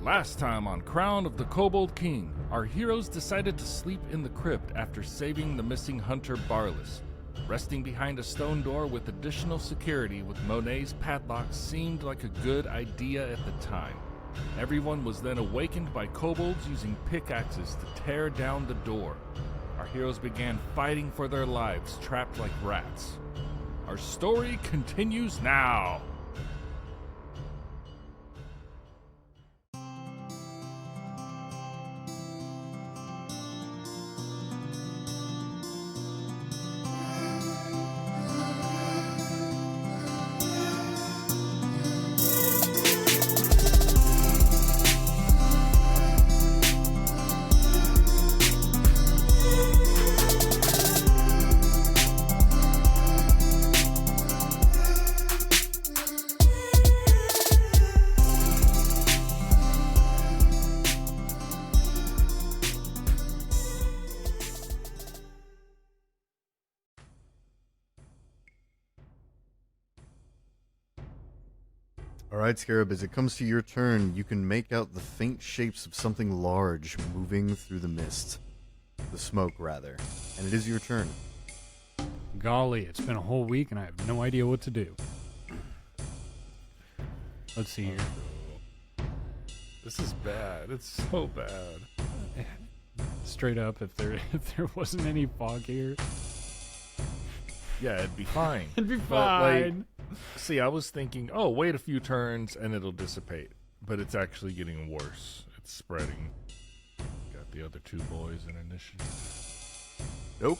Last time on Crown of the Kobold King, our heroes decided to sleep in the crypt after saving the missing hunter Barlis. Resting behind a stone door with additional security with Monet's padlock seemed like a good idea at the time. Everyone was then awakened by kobolds using pickaxes to tear down the door. Our heroes began fighting for their lives, trapped like rats. Our story continues now. Alright, Scarab, as it comes to your turn, you can make out the faint shapes of something large moving through the mist. The smoke, rather. And it is your turn. Golly, it's been a whole week and I have no idea what to do. Let's see here. This is bad. It's so bad. Straight up, if there wasn't any fog here, Yeah, it'd be fine. it'd be But, like, fine. see, I was thinking, oh, wait a few turns and it'll dissipate. But it's actually getting worse. It's spreading. Got the other two boys in initiative. Nope.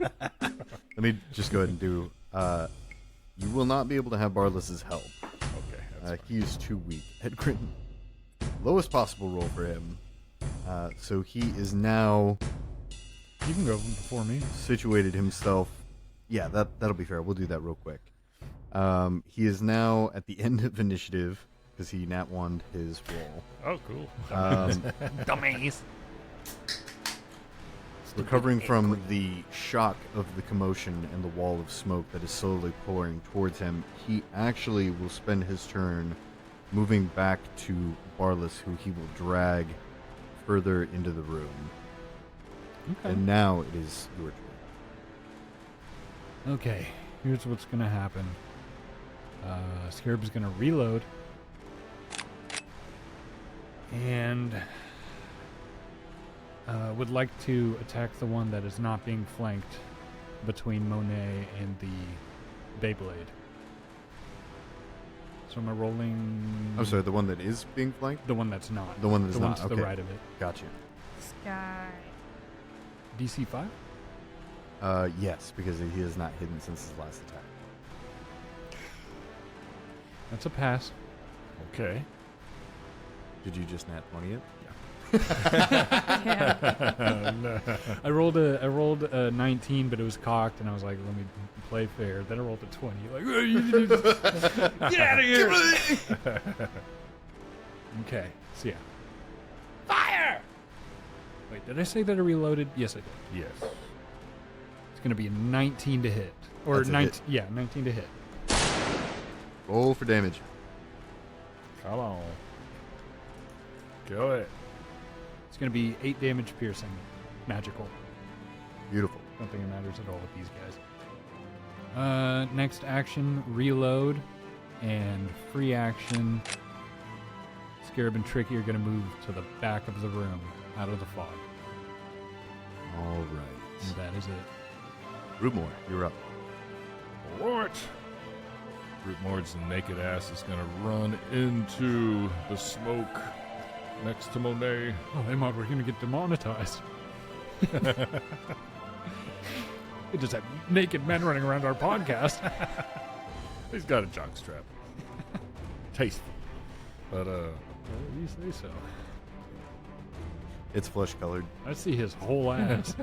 Let me just go ahead and do... you will not be able to have Barlis' help. Okay, that's He is too weak. At Grippin. Lowest possible roll for him. So he is now You can go before me. situated himself... Yeah, that'll be fair. We'll do that real quick. He is now at the end of initiative because he nat won his roll. Oh, cool. Dummies. Recovering from the shock of the commotion and the wall of smoke that is slowly pouring towards him, he actually will spend his turn moving back to Barlis, who he will drag further into the room. Okay. And now it is your turn. Okay, here's what's going to happen. Scarab's going to reload. And would like to attack the one that is not being flanked between Monet and the Beyblade. So am I rolling... I'm sorry, the one that is being flanked? The one that's not. The one that is the not, one to okay. the right of it. Gotcha. Sky. DC 5? Yes, because he is not hidden since his last attack. That's a pass. Okay. Did you just nat 20 it? Yeah. No. I rolled a 19, but it was cocked, and I was like, let me play fair. Then I rolled a 20. Like, get out of here! Okay, so yeah. Fire! Wait, did I say that I reloaded? Yes, I did. Yes. It's going to be a 19 to hit. Or That's a 19, hit. yeah, 19 to hit. Roll for damage. Come on. Go it. It's going to be 8 damage piercing. Magical. Beautiful. Don't think it matters at all with these guys. Next action, reload. And free action. Scarab and Tricky are going to move to the back of the room, out of the fog. All And right. that is it. Rootmoore, you're up. What? Rootmoore's naked ass is gonna run into the smoke next to Monet. Oh, Emad, we're going to get demonetized. We just have naked men running around our podcast. He's got a jockstrap. Tasteful. But, You say so. It's flesh colored. I see his whole ass.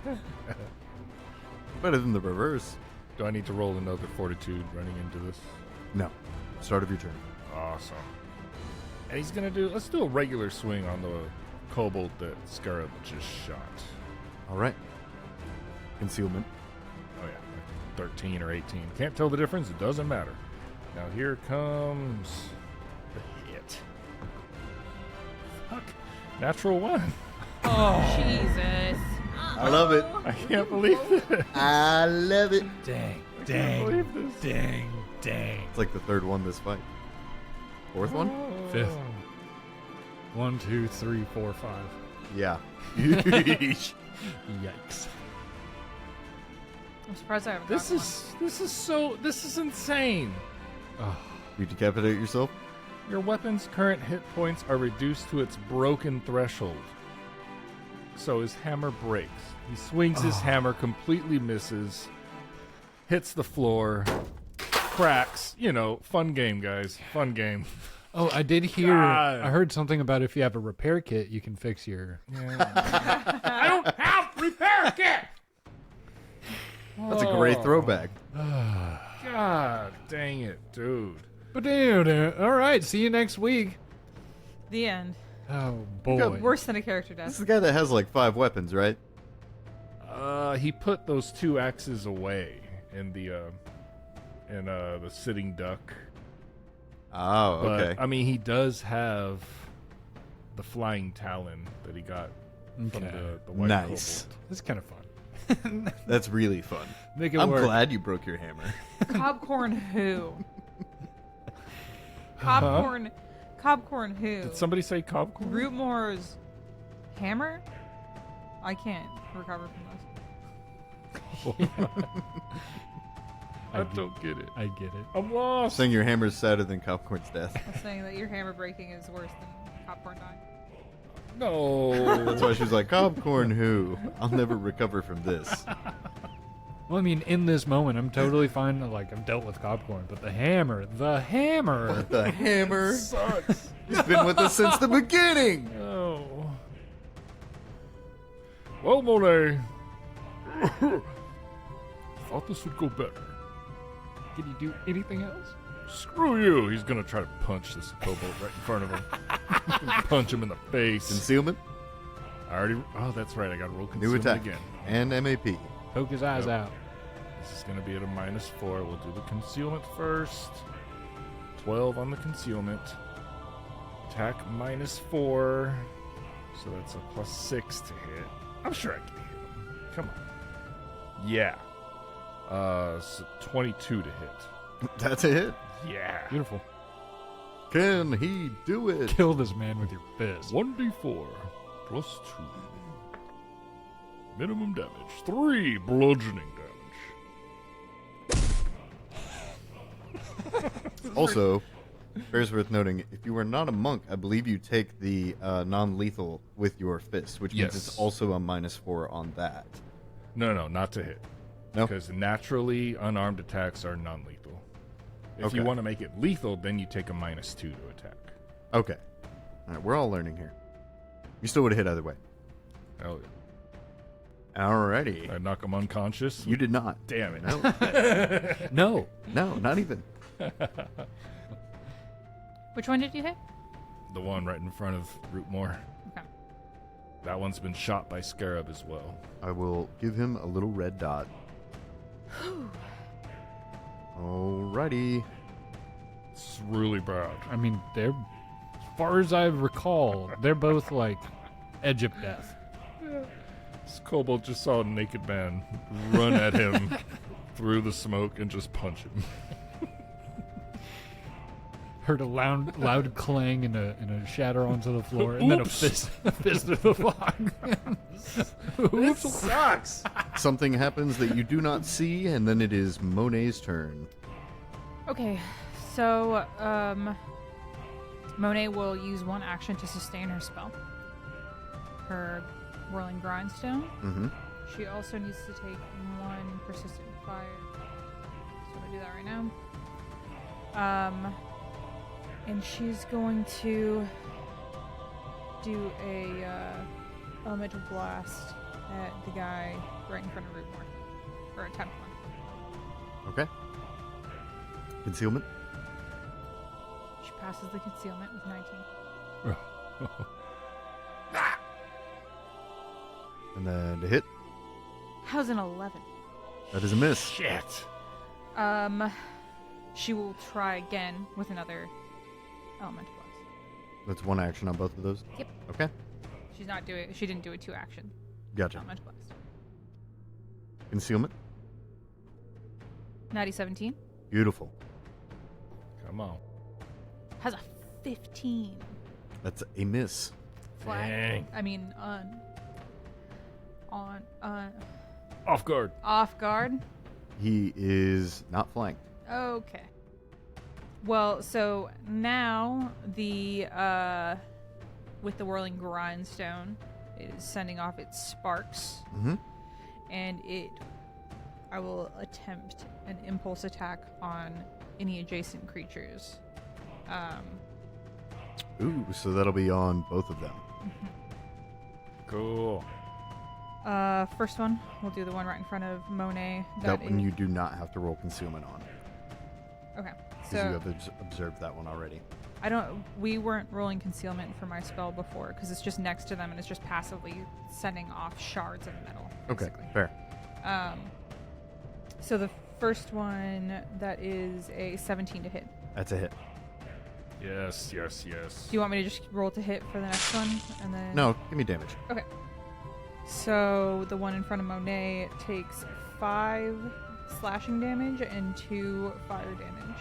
Better than the reverse. do I need to roll another fortitude running into this? No. Start of your turn. Awesome. And he's gonna do, let's do a regular swing on the kobold that Scarab just shot. All right. Concealment. Oh yeah, 13 or 18. Can't tell the difference, it doesn't matter. Now here comes the hit. Natural 1. Jesus. I love it. I can't believe it. I love it. Dang, believe this. dang. It's like the third one this fight. Fourth one? Fifth. 1, 2, 3, 4, 5. Yeah. Yikes. I'm surprised I haven't This gotten this is insane. You decapitate yourself? Your weapon's current hit points are reduced to its broken threshold. So his hammer breaks. He swings his hammer, completely misses, hits the floor, cracks. You know, fun game, guys. Fun game. Oh, I did hear. God. I heard something about if you have a repair kit, you can fix your. I don't have repair kit. That's a great throwback. God dang it, dude. But dude, all right. See you next week. The end. Oh boy. Worse than a character This is death. the guy that has like 5 weapons, right? He put those 2 axes away in the sitting duck. Oh, But, okay. I mean, he does have the flying talon that he got from Okay. the white Nice. kobold. This is kind of fun. That's really fun. Make it I'm work. glad you broke your hammer. Cobcorn who? Cobcorn who? Did somebody say cobcorn? Rootmoore's hammer? I can't recover from this. I don't get it. I get it. I'm lost. Saying your hammer's sadder than Copcorn's death. I'm saying that your hammer breaking is worse than Cobcorn dying. No. That's why she's like, Copcorn who? I'll never recover from this. Well, I mean, in this moment, I'm totally fine. Like, I've dealt with Copcorn, but the hammer. The hammer sucks. He's been with us since the beginning. Oh. Well, Monet. Thought this would go better. Can you do anything else? Screw you. He's going to try to punch this kobold right in front of him. Punch him in the face. Concealment, I already. Oh, that's right. I got to roll new concealment attack, again. and MAP. Poke his eyes Yep. out. This is going to be at a -4. We'll do the concealment first. 12 on the concealment. Attack -4. So that's a +6 to hit. I'm sure I can hit him. Come on. Yeah. So 22 to hit. That's a hit. Yeah. Beautiful. Can he do it? Kill this man with your fist. 1d4 +2. Minimum damage. 3 bludgeoning damage. Also, bears worth noting, if you are not a monk, I believe you take the non-lethal with your fist, which means Yes. it's also a -4 on that. No, not to hit. No? Because naturally unarmed attacks are non-lethal. If you Okay. want to make it lethal, then you take a -2 to attack. Okay. All right, we're all learning here. You still would have hit either way. Hell Alrighty. yeah. I knock him unconscious. You did not. Damn it. No, No. no, not even. Which one did you hit? The one right in front of Rootmoore. Okay. That one's been shot by Scarab as well. I will give him a little red dot. Alrighty. It's really bad. I mean, they're, as far as I recall, they're both like edge of death. This kobold just saw a naked man run at him through the smoke and just punch him. Heard a loud clang and a shatter onto the floor, and then a Oops. fist through the fog. This sucks. Something happens that you do not see, and then it is Monet's turn. Okay, so Monet will use one action to sustain her spell. Her whirling grindstone. Mm-hmm. She also needs to take 1 persistent fire. So I'm gonna do that right now. And she's going to do a elemental blast at the guy right in front of Rootmoore. Or attempt one. Okay. Concealment. She passes the concealment with 19. And then to hit. How's an 11? That is a miss. Shit. She will try again with another elemental blast. That's one action on both of those? Yep. Okay. She didn't do a 2 action. Gotcha. Elemental blast. Concealment. Natty 17 Beautiful. Come on. has a 15. That's a miss. Flat. Dang. I mean, Off guard. off guard. He is not flanked. Okay. Well, so now with the whirling grindstone, it is sending off its sparks, Mm-hmm. and I will attempt an impulse attack on any adjacent creatures. Ooh, so that'll be on both of them. Cool. First one, we'll do the one right in front of Monet. That one you do not have to roll concealment on, Okay. because So you have observed that one already. we weren't rolling concealment for my spell before because it's just next to them and it's just passively sending off shards of metal. Okay, Basically. fair. So the first one, that is a 17 to hit. That's a hit. Yes. Do you want me to just roll to hit for the next one and then? No, give me damage. Okay. So the one in front of Monet takes 5 slashing damage and 2 fire damage.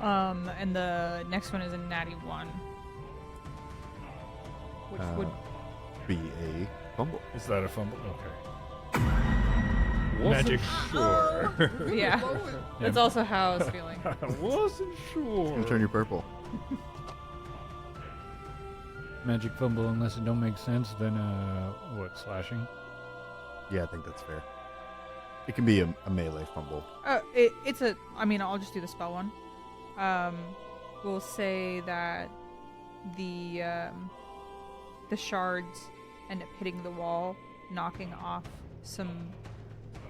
And the next one is a natty 1, which would Be a fumble. Is that a fumble? Okay. Wasn't sure. yeah. That's also how I was feeling. I wasn't sure. Gonna turn you purple. Magic fumble, unless it don't make sense, then what, slashing? Yeah, I think that's fair. It can be a melee fumble. It's a. I mean, I'll just do the spell one. We'll say that the shards end up hitting the wall, knocking off some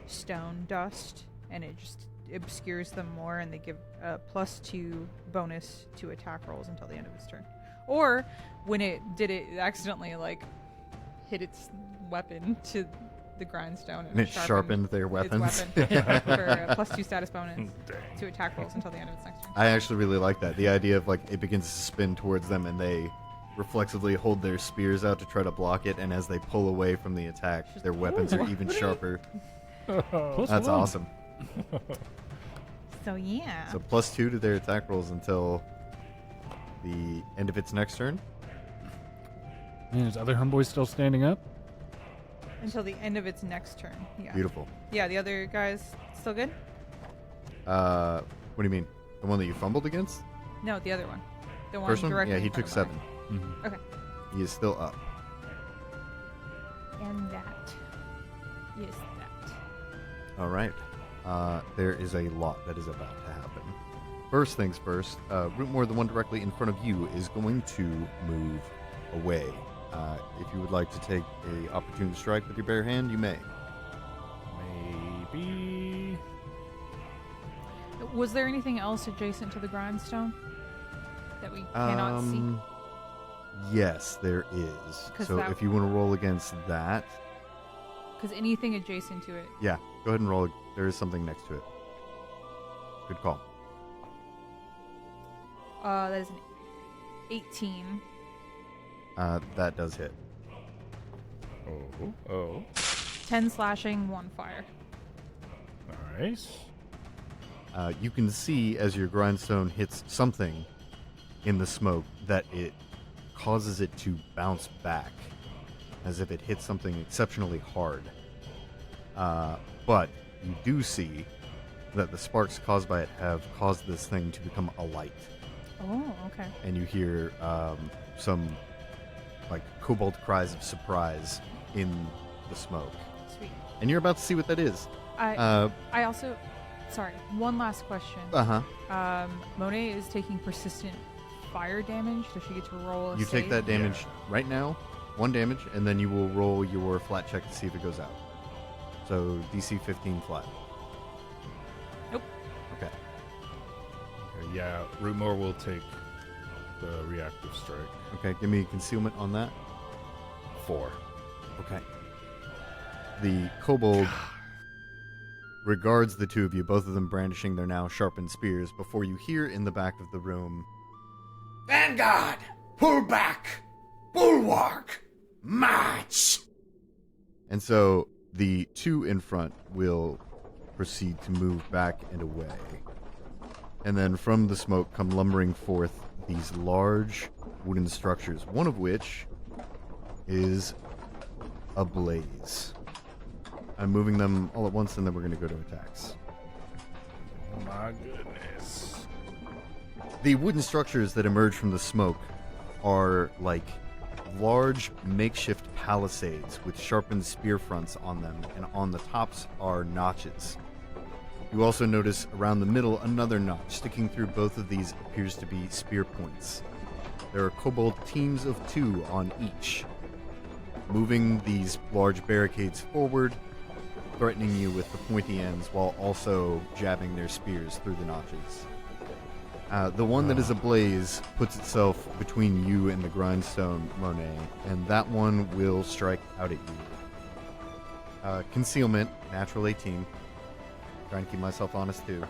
stone dust, and it just obscures them more, and they give a +2 bonus to attack rolls until the end of its turn. Or when it accidentally hit its weapon to the grindstone And it sharpened their its weapons. weapon for a +2 status bonus Dang. to attack rolls until the end of its next turn. I actually really like that. The idea of it begins to spin towards them and they reflexively hold their spears out to try to block it, and as they pull away from the attack, their weapons are even sharper. That's awesome. So yeah. So +2 to their attack rolls until the end of its next turn. Man, is other homeboy still standing up? Until the end of its next turn. Yeah. Beautiful. Yeah, the other guy's still good? What do you mean? The one that you fumbled against? No, the other one. The one First one? directly Yeah, in he front took of mine. 7. Mm-hmm. Okay. He is still up. And that is that. All right. There is a lot that is about to happen. First things first, Rootmoore, the one directly in front of you, is going to move away. If you would like to take a opportunity strike with your bare hand, you may. Maybe. Was there anything else adjacent to the grindstone that we cannot see? Yes, there is. 'Cause So that- if you want to roll against that, Because anything adjacent to it. yeah, go ahead and roll. There is something next to it. Good call. That is an 18. That does hit. Oh. 10 slashing, 1 fire. Nice. You can see as your grindstone hits something in the smoke that it causes it to bounce back as if it hit something exceptionally hard. But you do see that the sparks caused by it have caused this thing to become a light. Oh, okay. And you hear some kobold cries of surprise in the smoke. Sweet. And you're about to see what that is. I also... Sorry, one last question. Uh-huh. Monet is taking persistent fire damage. Does she get to roll a You take save? that damage right now, 1 damage, and then you will roll your flat check to see if it goes out. So DC 15 flat. Nope. Okay. Okay, yeah, Rootmoore will take the reactive strike. Okay, give me concealment on that. 4. Okay. The kobold regards the two of you, both of them brandishing their now sharpened spears, before you hear in the back of the room, Vanguard, pull back! Bulwark! Match! And so the two in front will proceed to move back and away. And then from the smoke come lumbering forth these large wooden structures, one of which is ablaze. I'm moving them all at once, and then we're going to go to attacks. Oh my goodness. The wooden structures that emerge from the smoke are like large makeshift palisades with sharpened spear fronts on them, and on the tops are notches. You also notice around the middle another notch. Sticking through both of these appears to be spear points. There are kobold teams of 2 on each, moving these large barricades forward, threatening you with the pointy ends while also jabbing their spears through the notches. The one that is ablaze puts itself between you and the grindstone, Monet, and that one will strike out at you. Concealment, natural 18. Trying to keep myself honest too.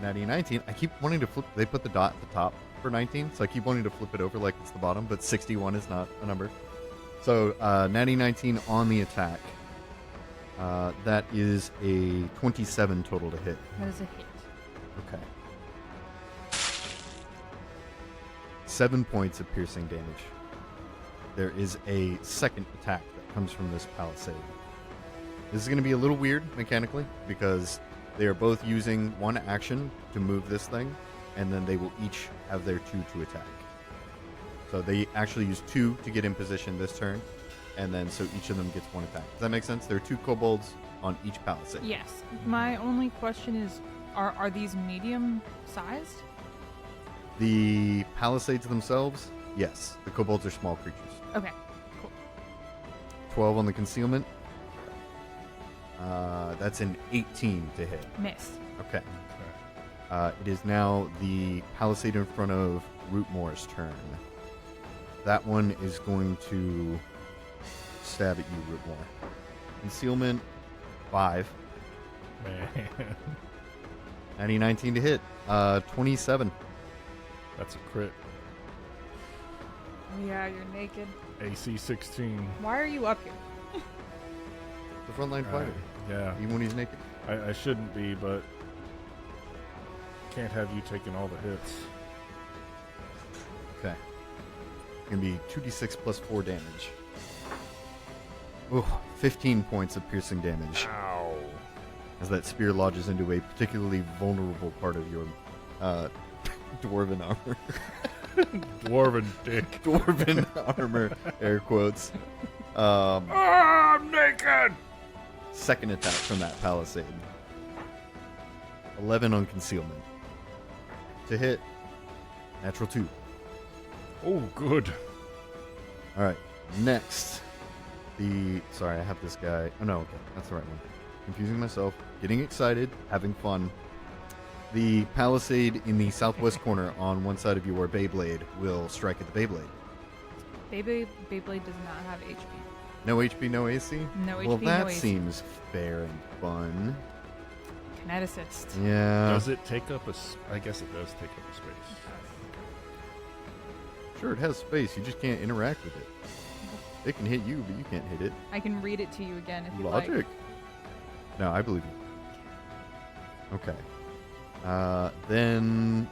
Natty 19. I keep wanting to flip. They put the dot at the top for 19, so I keep wanting to flip it over like it's the bottom, but 61 is not a number. So Natty 19 on the attack. That is a 27 total to hit. That is a hit. Okay. 7 points of piercing damage. There is a second attack that comes from this palisade. This is going to be a little weird mechanically because they are both using one action to move this thing, and then they will each have their 2 to attack. So they actually use 2 to get in position this turn, and then so each of them gets 1 attack. Does that make sense? There are 2 kobolds on each palisade. Yes. My only question is, are these medium sized? The palisades themselves, yes. The kobolds are small creatures. Okay. Cool. 12 on the concealment. That's an 18 to hit. Missed. Okay. It is now the palisade in front of Rootmoore's turn. That one is going to stab at you, Rootmoore. Concealment, 5. Man. 19 to hit. 27. That's a crit. Oh, yeah, you're naked. AC 16. Why are you up here? The frontline fighter. Yeah. Even when he's naked. I shouldn't be, but can't have you taking all the hits. Okay. Gonna be 2d6 plus 4 damage. Ooh, 15 points of piercing damage. Ow. As that spear lodges into a particularly vulnerable part of your dwarven armor. Dwarven dick. Dwarven armor, air quotes. I'm naked! Second attack from that palisade. 11 on concealment. To hit, natural 2. Oh, good. Alright, next. Sorry, I have this guy. Oh, no, okay, that's the right one. Confusing myself, getting excited, having fun. The palisade in the southwest corner on one side of your Beyblade will strike at the Beyblade. Beyblade does not have HP. No HP, no AC? No Well, HP, no that AC. seems fair and fun. Kineticist. Yeah. Does it take up I guess it does take up a space. Sure, it has space. You just can't interact with it. It can hit you, but you can't hit it. I can read it to you again if you like. Logic. No, I believe you. Okay. Then...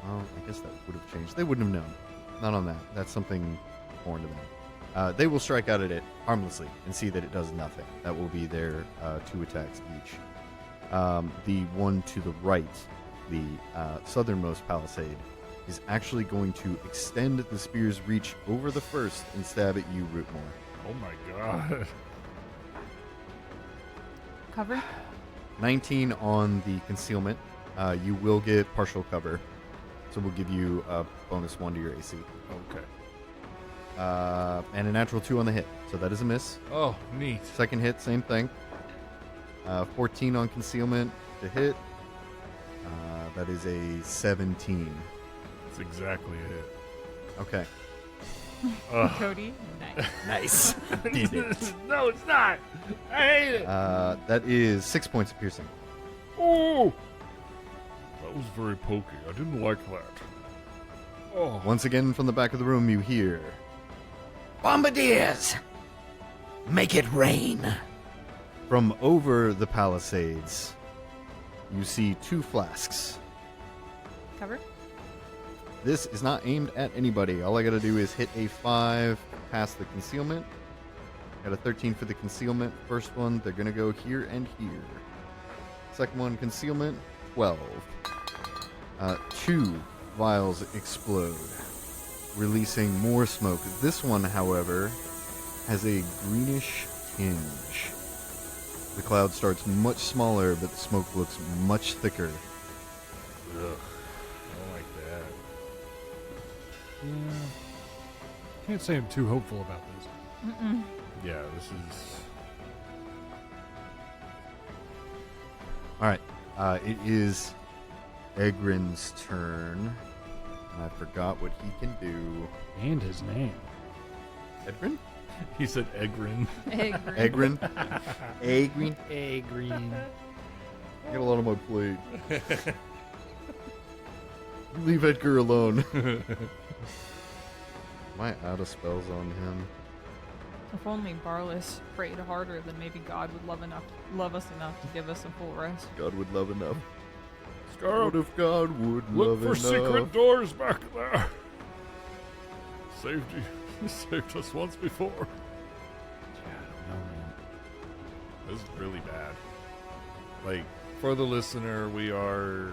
Well, I guess that would have changed. They wouldn't have known. Not on that. That's something foreign to them. They will strike out at it harmlessly and see that it does nothing. That will be their 2 attacks each. The one to the right, the southernmost palisade, is actually going to extend the spear's reach over the first and stab at you, Rootmoore. Oh my god. Cover? 19 on the concealment. You will get partial cover, so we'll give you a bonus 1 to your AC. Okay. And a natural 2 on the hit, so that is a miss. Oh, neat. Second hit, same thing. 14 on concealment to hit. That is a 17. It's exactly a hit. Okay. Cody? Nice. Nice. Did it. No, it's not. I hate it. That is 6 points of piercing. Oh, that was very pokey. I didn't like that. Oh. Once again, from the back of the room, you hear. Bombardiers! Make it rain! From over the palisades, you see 2 flasks. Cover. This is not aimed at anybody. All I gotta do is hit a 5 past the concealment. Got a 13 for the concealment. First one, they're gonna go here and here. Second one, concealment, 12. 2 vials explode, releasing more smoke. This one, however, has a greenish tinge. The cloud starts much smaller, but the smoke looks much thicker. Ugh. I don't like that. Yeah. Can't say I'm too hopeful about this. Mm-mm. Yeah, this is. Alright, it is Egrin's turn. And I forgot what he can do. And his name. Egrin? He said Egrin. Egrin? Egrin? Green. Get a lot on my plate. Leave Edgar alone. Am I out of spells on him? If only Barlis prayed harder, then maybe God would love us enough to give us a full rest. God would love enough. What Scarab, if God would look love for enough? secret doors back there. Saved you. You saved us once before. Yeah, I don't know, man. This is really bad. Like, for the listener, we are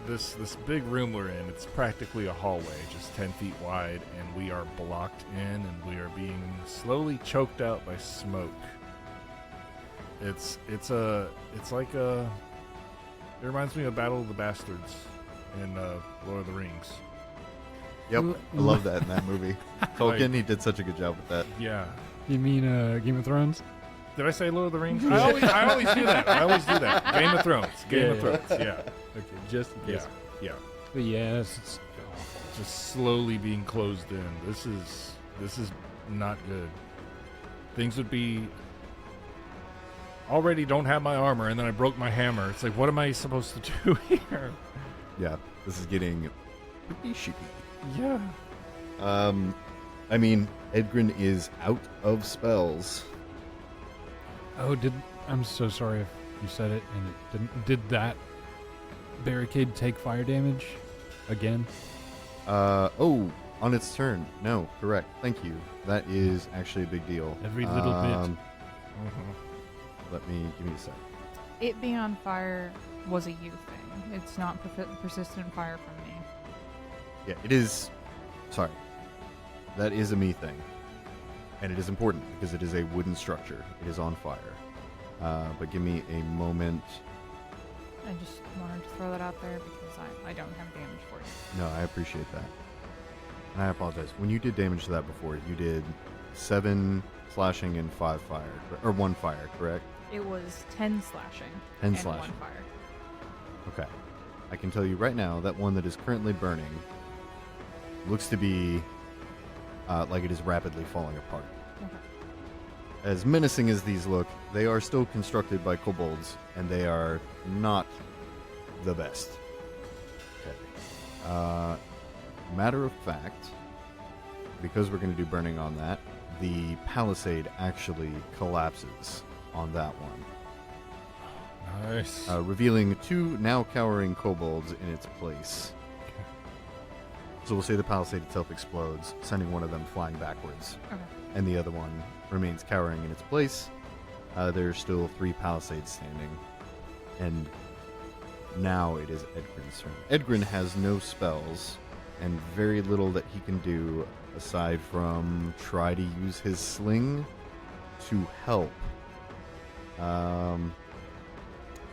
this big room we're in. It's practically a hallway, just 10 feet wide, and we are blocked in, and we are being slowly choked out by smoke. It's like a. It reminds me of Battle of the Bastards in Lord of the Rings. Yep, I love that in that movie. Tolkien, he did such a good job with that. Yeah. You mean Game of Thrones? Did I say Lord of the Rings? I always do that. Game of Thrones. Game of Thrones. Yeah. Okay, just in Yeah. case. Yeah. But yes, it's awful. Just slowly being closed in. This is not good. Things would be already don't have my armor, and then I broke my hammer. It's like, what am I supposed to do here? Yeah, this is getting pretty shitty. Yeah. I mean, Edgrin is out of spells. Oh, I'm so sorry if you said it and it didn't. Did that barricade take fire damage again? Oh, on its turn. No, correct. Thank you. That is actually a big deal. Every little bit. Give me a sec. It being on fire was a you thing. It's not persistent fire from me. Yeah, it is. Sorry. That is a me thing. And it is important because it is a wooden structure. It is on fire. But give me a moment. I just wanted to throw that out there because I don't have damage for you. No, I appreciate that. And I apologize. When you did damage to that before, you did 7 slashing and 5 fire. Or 1 fire, correct? It was 10 slashing 10 and slashing. 1 fire. Okay. I can tell you right now that one that is currently burning looks to be like it is rapidly falling apart. Okay. As menacing as these look, they are still constructed by kobolds, and they are not the best. Okay. Matter of fact, because we're going to do burning on that, the palisade actually collapses on that one. Nice. Revealing 2 now cowering kobolds in its place. So we'll say the palisade itself explodes, sending one of them flying backwards. Okay. And the other one remains cowering in its place. There's still 3 palisades standing. And now it is Edgrin's turn. Edgrin has no spells, and very little that he can do aside from try to use his sling to help.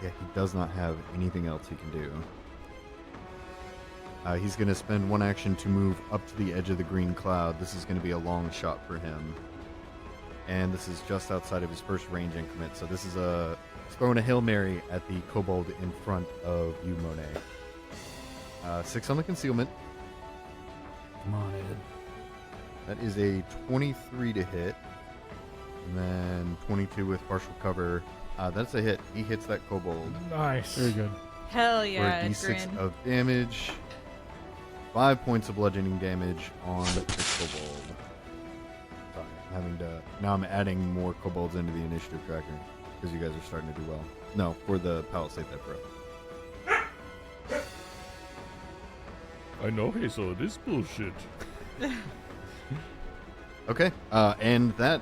Yeah, he does not have anything else he can do. He's going to spend 1 action to move up to the edge of the green cloud. This is going to be a long shot for him. And this is just outside of his first range increment. So this is throwing a Hail Mary at the kobold in front of you, Monet. 6 on the concealment. Come on, Ed. That is a 23 to hit. And then 22 with partial cover. That's a hit. He hits that kobold Nice. Very good. Hell for yeah, a d6 Edgrin. of damage. 5 points of bludgeoning damage on the kobold. Sorry, I'm having to. Now I'm adding more kobolds into the initiative tracker because you guys are starting to do well. No, for the palisade that broke. I know, Hazel, it is bullshit. Okay, and that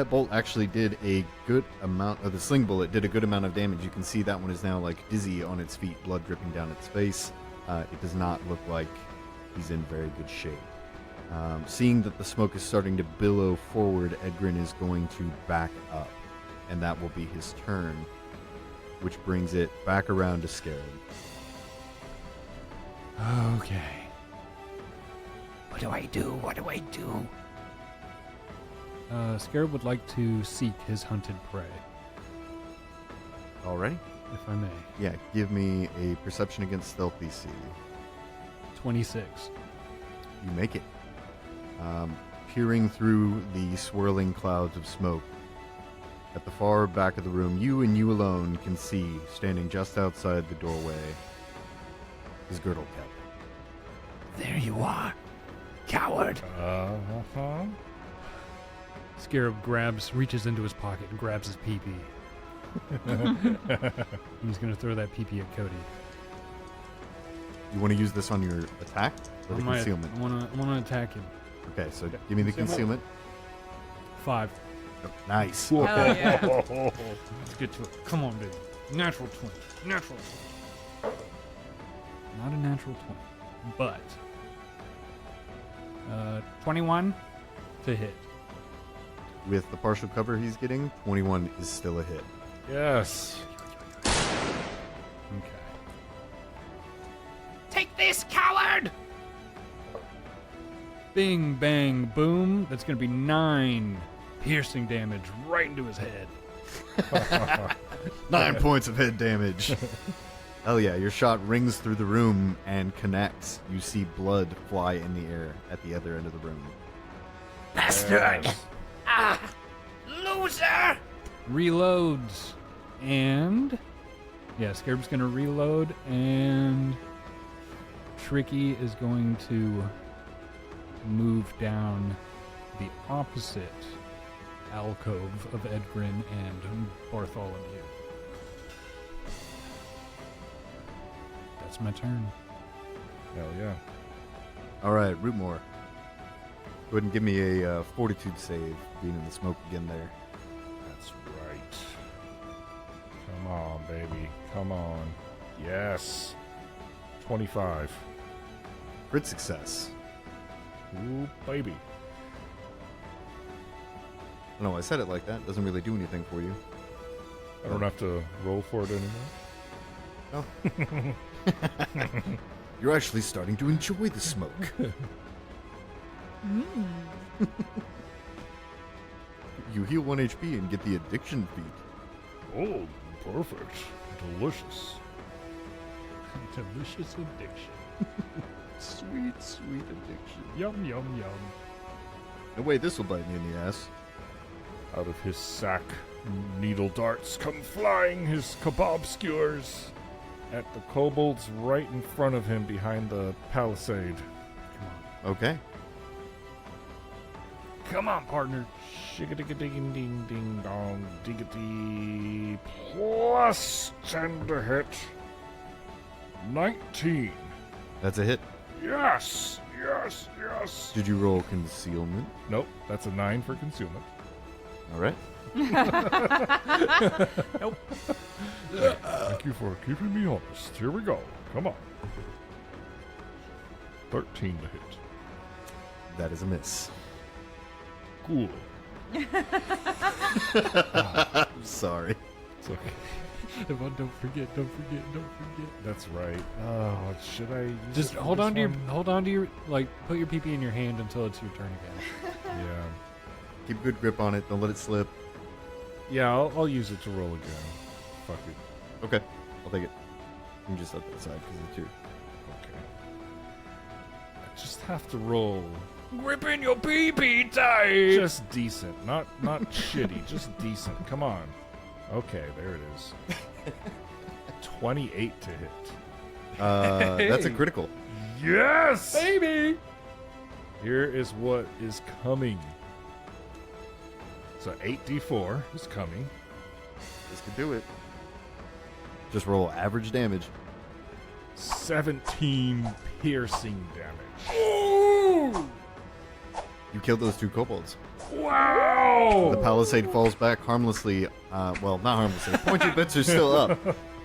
bolt actually did a good amount of the sling bullet did a good amount of damage. You can see that one is now like dizzy on its feet, blood dripping down its face. It does not look like he's in very good shape. Seeing that the smoke is starting to billow forward, Edgrin is going to back up, and that will be his turn, which brings it back around to Scarab. Okay. What do I do? What do I do? Scarab would like to seek his hunted prey, Alrighty? if I may. Yeah, give me a perception against stealth DC. 26. You make it. Peering through the swirling clouds of smoke, at the far back of the room, you and you alone can see, standing just outside the doorway, his girdle cap. There you are, coward. Uh-huh. Scarab reaches into his pocket and grabs his PP. He's going to throw that PP at Cody. You want to use this on your attack or the concealment? I want to attack him. Okay, so give me the concealment. 5. Oh, nice. Hell yeah. Let's get to it. Come on, baby. Natural 20. Natural 20. Not a natural 20, but 21 to hit. With the partial cover he's getting, 21 is still a hit. Yes. Okay. Take this, coward! Bing, bang, boom. That's going to be 9 piercing damage right into his head. 9 points of head damage. Hell yeah, your shot rings through the room and connects. You see blood fly in the air at the other end of the room. Bastard! Ah! Loser! Reloads. And... yeah, Scarab's going to reload. And... Tricky is going to move down the opposite alcove of Edgrin and Bartholomew. That's my turn. Hell yeah. All right, Rootmoore. Go ahead and give me a fortitude save, being in the smoke again there. That's right. Come on, baby. Come on. Yes. 25. Crit success. Ooh, baby. No, I said it like that. Doesn't really do anything for you. I don't have to roll for it anymore. No. You're actually starting to enjoy the smoke. You heal 1 HP and get the addiction feat. Oh, perfect. Delicious. Delicious addiction. Sweet, sweet addiction. Yum, yum, yum. No way, this will bite me in the ass. Out of his sack, needle darts come flying, his kebab skewers at the kobolds right in front of him behind the palisade. Okay. Come on, partner. Shigading ding ding dong diggity plus 10 to hit. 19. That's a hit. Yes, yes, yes. Did you roll concealment? Nope, that's a 9 for concealment. All right. Nope. Thank you for keeping me honest. Here we go. Come on. 13 to hit. That is a miss. Cool. I'm sorry. It's okay. Don't forget. That's right. Oh, should I use Just it for hold this on to one? your, like, put your PP in your hand until it's your turn again. Yeah. Keep a good grip on it. Don't let it slip. Yeah, I'll use it to roll again. Fuck it. Okay. I'll take it. You can just set that aside because it's your... Okay. I just have to roll. Grippin your PP tight. Just decent, not shitty. Just decent. Come on. Okay, there it is. 28 to hit. That's a critical. Yes! Baby! Here is what is coming. So 8d4 is coming. This could do it. Just roll average damage. 17 piercing damage. Ooh! You killed those 2 kobolds. Wow! The palisade falls back harmlessly. Well, not harmlessly. Pointed bits are still up.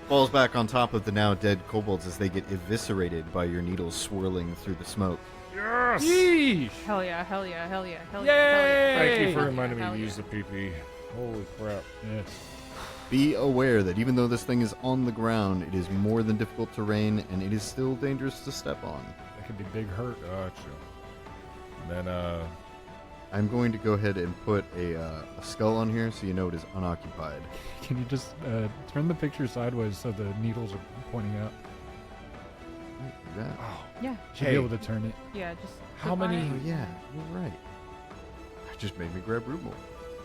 Falls back on top of the now dead kobolds as they get eviscerated by your needles swirling through the smoke. Yes! Yeesh! Hell yeah, hell yeah, hell yeah, hell Yay! yeah, hell yeah. Thank you for Hell yeah, reminding me hell to yeah. use the PP. Holy crap. Yes. Be aware that even though this thing is on the ground, it is more than difficult terrain, and it is still dangerous to step on. That could be big hurt. Gotcha. And then, I'm going to go ahead and put a skull on here so you know it is unoccupied. Can you just turn the picture sideways so the needles are pointing up? Like that. Yeah, Should Hey. be able to turn it. yeah, just. How click on many- it. Oh, yeah, you're right. That just made me grab Rootmoore.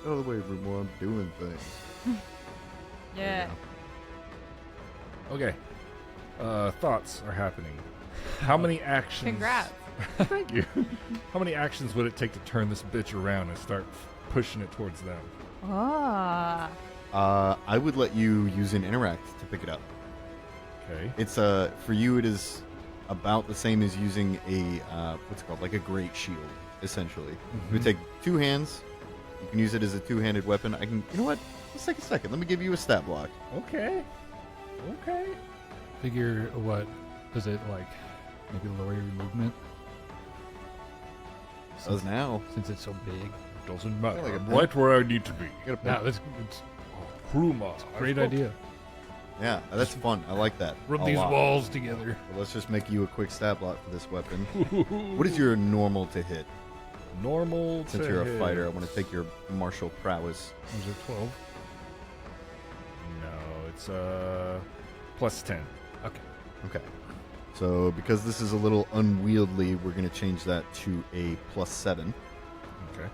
Get out of the way, Rootmoore. I'm doing things. Yeah. okay. Thoughts are happening. How many actions? Congrats. Thank you. How many actions would it take to turn this bitch around and start pushing it towards them? Ah. I would let you use an interact to pick it up. Okay. It's for you. It is about the same as using a what's it called, like a great shield, essentially. You would take 2 hands. You can use it as a 2-handed weapon. I can. You know what? Let's take a second. Let me give you a stat block. Okay. Okay. Figure what? Does it like maybe lower your movement? Does now. Since it's so big. Doesn't matter. Yeah, like a I'm pen. right where I need to be. No, it's Pruma. a great idea. Yeah, that's fun. I like that. Rub a these lot. walls together. Well, let's just make you a quick stat block for this weapon. What is your normal to hit? Normal Since to you're hit. a fighter, I want to take your martial prowess. Was it 12? No, it's plus 10. Okay. Okay. So because this is a little unwieldy, we're going to change that to a +7. Okay.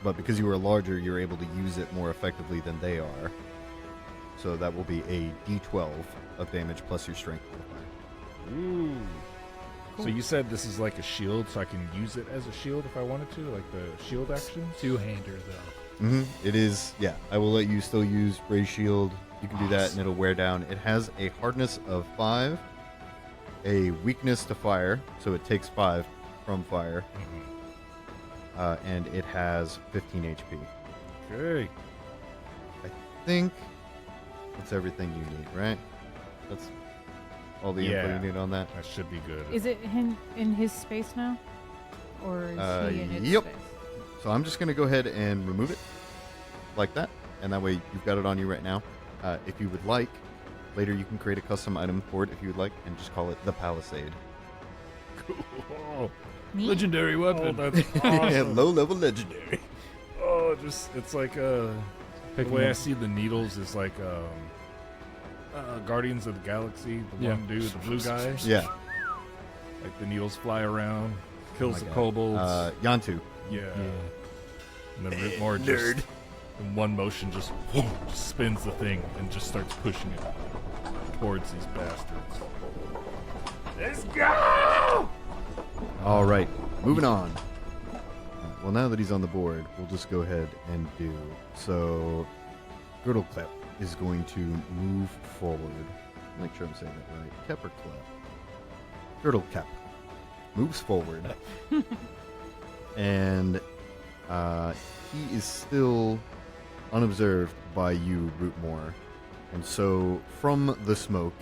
But because you are larger, you're able to use it more effectively than they are. So that will be a d12 of damage plus your strength modifier. Ooh. So you said this is like a shield, so I can use it as a shield if I wanted to, like the shield action? Two-hander, though. Mm-hmm. It is, yeah. I will let you still use Ray Shield. You can do that and it'll wear down. It has a hardness of 5, a weakness to fire, so it takes 5 from fire, and it has 15 HP. Okay. I think that's everything you need, right? That's all the info Yeah. you need on that. That should be good. Is it in his space now? Or is he in its yep. space? So I'm just going to go ahead and remove it like that, and that way you've got it on you right now. If you would like, later you can create a custom item for it if you would like, and just call it the Palisade. Cool. Neat. Legendary Oh, weapon. that's awesome. Low-level legendary. Oh, it's like the Picking way I up- see the needles is like Guardians of the Galaxy, the Yeah. one dude, the blue guy. Yeah. Like the needles fly around, kills Oh the my God. kobolds. Yantu. Yeah. Yeah. And then Rootmoore just, in one motion, just spins the thing and just starts pushing it towards these bastards. Let's go! All right, moving on. Well, now that he's on the board, we'll just go ahead and do. So, Girdle Clep is going to move forward. Make sure I'm saying that right. Kep or Clep? Girdle Cap moves forward. And he is still unobserved by you, Rootmoore. And so, from the smoke,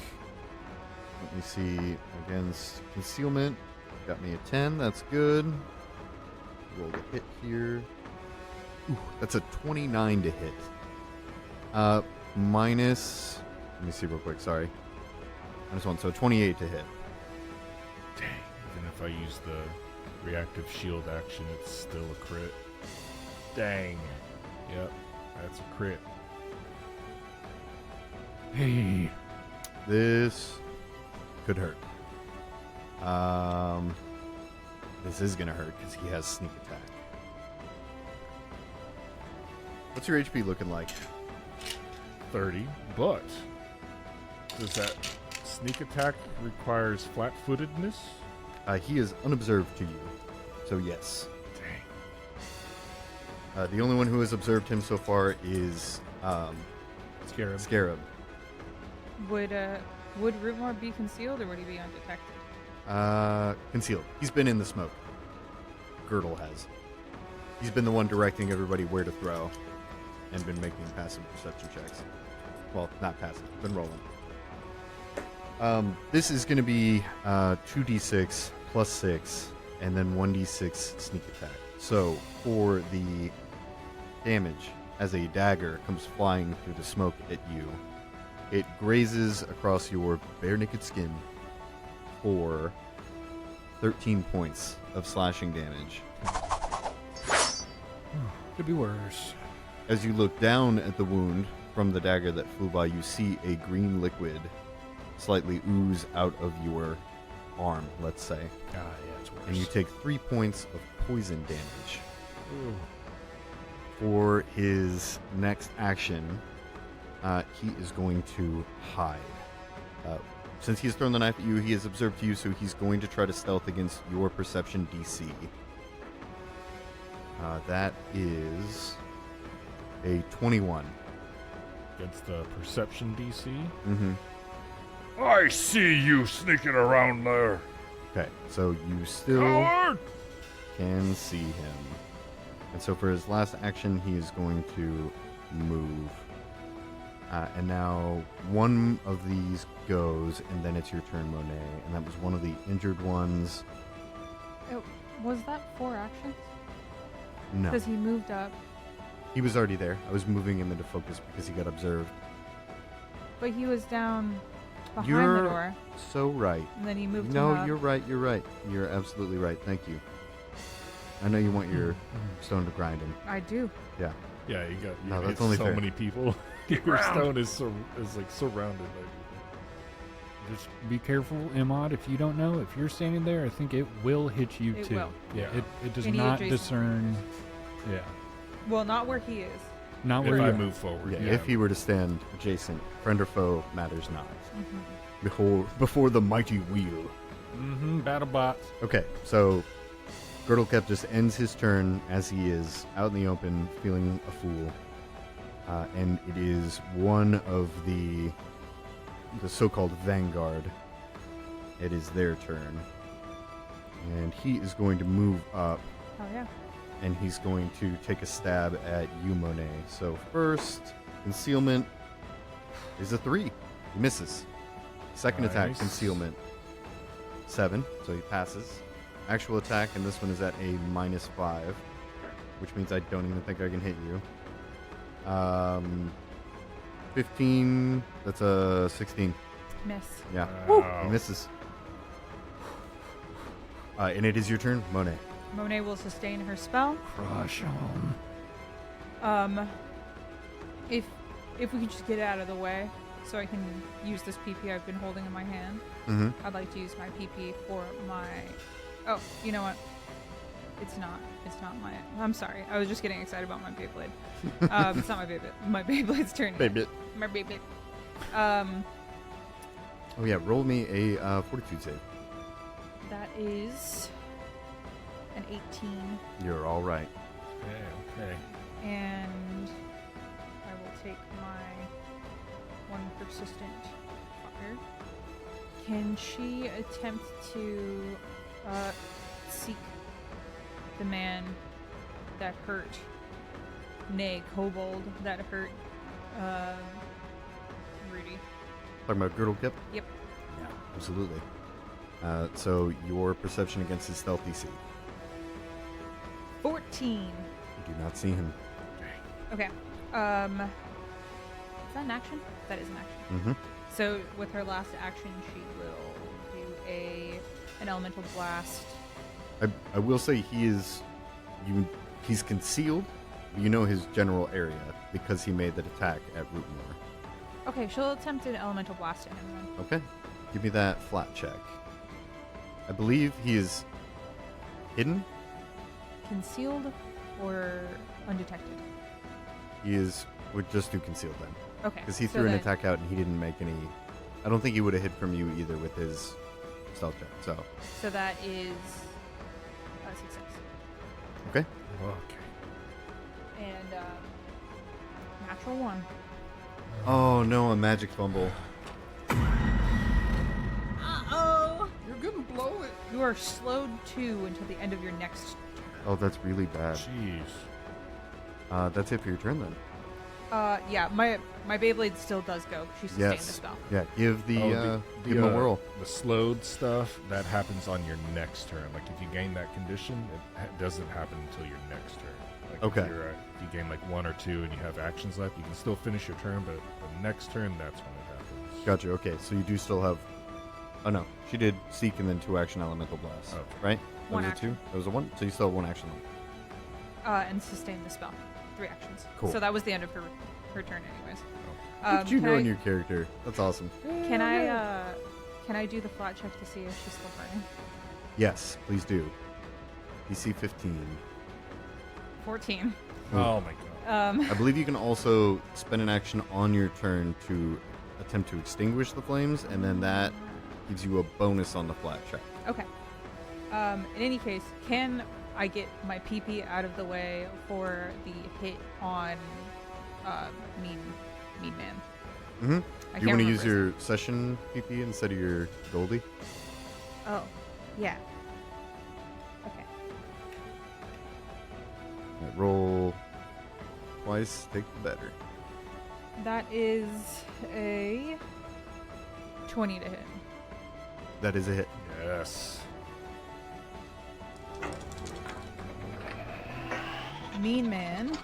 let me see, against concealment, got me a 10, that's good. Roll the hit here. Ooh, that's a 29 to hit. Minus, let me see real quick, sorry. -1, so 28 to hit. Dang. Even if I use the reactive shield action, it's still a crit. Dang. Yep. That's a crit. Hey. This could hurt. This is gonna hurt because he has sneak attack. What's your HP looking like? 30, but does that sneak attack requires flat-footedness? He is unobserved to you, so yes. Dang. The only one who has observed him so far is Scarab. Scarab. Would Rootmoore be concealed or would he be undetected? Concealed. He's been in the smoke. Girdle has. He's been the one directing everybody where to throw and been making passive perception checks. Well, not passive, been rolling. This is going to be 2d6 plus 6 and then 1d6 sneak attack. So for the damage, as a dagger comes flying through the smoke at you, it grazes across your bare naked skin for 13 points of slashing damage. Could be worse. As you look down at the wound from the dagger that flew by, you see a green liquid slightly ooze out of your arm, let's say. Yeah, it's worse. And you take 3 points of poison damage. Ooh. For his next action, he is going to hide. Since he's thrown the knife at you, he has observed you, so he's going to try to stealth against your perception DC. That is a 21. Against the perception DC. Mm-hmm. I see you sneaking around there. Okay, so you still Coward! can see him. And so for his last action, he is going to move. And now one of these goes, and then it's your turn, Monet. And that was one of the injured ones. Was that 4 actions? No, Because he moved up, he was already there. I was moving him into focus because he got observed. but he was down behind You're the door, so right. and then he moved No, him up. you're right. You're right. You're absolutely right. Thank you. I know you want your stone to grind him. I do. Yeah. Yeah, you got No, hit that's only so fair. many people. Your stone is like surrounded by people. Just be careful, Emad. If you don't know, if you're standing there, I think it will hit you It too. will. Yeah, Yeah. it does Any not adjacent discern. Yeah, Well, not where he is. not If where I you move forward, Yeah. If he were to stand adjacent, friend or foe matters not. Mm-hmm. Before the mighty wheel. Mm-hmm. Battle bots. Okay, so Girdlecap just ends his turn as he is out in the open, feeling a fool. And it is one of the so-called Vanguard. It is their turn. And he is going to move up, Oh yeah. and he's going to take a stab at you, Monet. So first, concealment is a 3. He misses. Second attack, Nice. concealment, 7, so he passes. Actual attack, and this one is at a -5, which means I don't even think I can hit you. 15, that's a 16. Miss. Yeah, Wow. he misses. And it is your turn, Monet. Monet will sustain her spell. Crush him. If we could just get out of the way, so I can use this PP I've been holding in my hand. Mm-hmm. I'd like to use my PP for my. Oh, you know what? It's not. It's not my. I'm sorry. I was just getting excited about my Beyblade. It's not my Beyblade. My Beyblade's turning. Baby. My Beyblade. Oh yeah, roll me a fortitude save. That is an 18, You're all right. Okay. and I will take my 1 persistent fire. Can she attempt to seek the man that hurt, nay, Kobold that hurt Rooty? Talking about Girdlecap? Yep. Yeah, absolutely. So your perception against his stealth DC. 14. You do not see him. Okay. Is that an action? That is an action. Mm-hmm. So with her last action, she will do an elemental blast. I will say he's concealed, but you know his general area because he made that attack at Rootmoore. Okay, she'll attempt an elemental blast at him then. Okay. Give me that flat check. I believe he is hidden. Concealed or undetected? He is would just do concealed then. Okay. Because he so threw an then- attack out and he didn't make any. I don't think he would have hid from you either with his stealth check. So that is a success. Okay. Okay. And natural 1. Oh no, a magic fumble. Uh-oh! You're gonna blow it. You are slowed 2 until the end of your next turn. Oh, that's really bad. Jeez. That's it for your turn then. Yeah, my Beyblade still does go. She sustained the spell. Yeah, give the give him a whirl. The slowed stuff that happens on your next turn. Like if you gain that condition, it doesn't happen until your next turn. Like Okay. If you gain like 1 or 2 and you have actions left, you can still finish your turn, but the next turn, that's when it happens. Gotcha. Okay, so you do still have. Oh no, she did seek and then 2 action elemental blast. Okay. Right? That One was action. a 2. That was a 1. So you still have 1 action left. And sustain the spell. 3 actions. Cool. So that was the end of her turn, anyways. Look at you can knowing I- your character. That's awesome. Can I do the flat check to see if she's still burning? Yes, please do. DC 15. 14. Oh my god. I believe you can also spend an action on your turn to attempt to extinguish the flames, and then that gives you a bonus on the flat check. Okay. In any case, can I get my PP out of the way for the hit on Mean Man? Mm-hmm. I Do you can't want to remember use his your session PP instead of your Goldie? Oh, yeah. Okay. Right, roll twice, take the better. That is a 20 to hit. That is a hit. Yes. Mean Man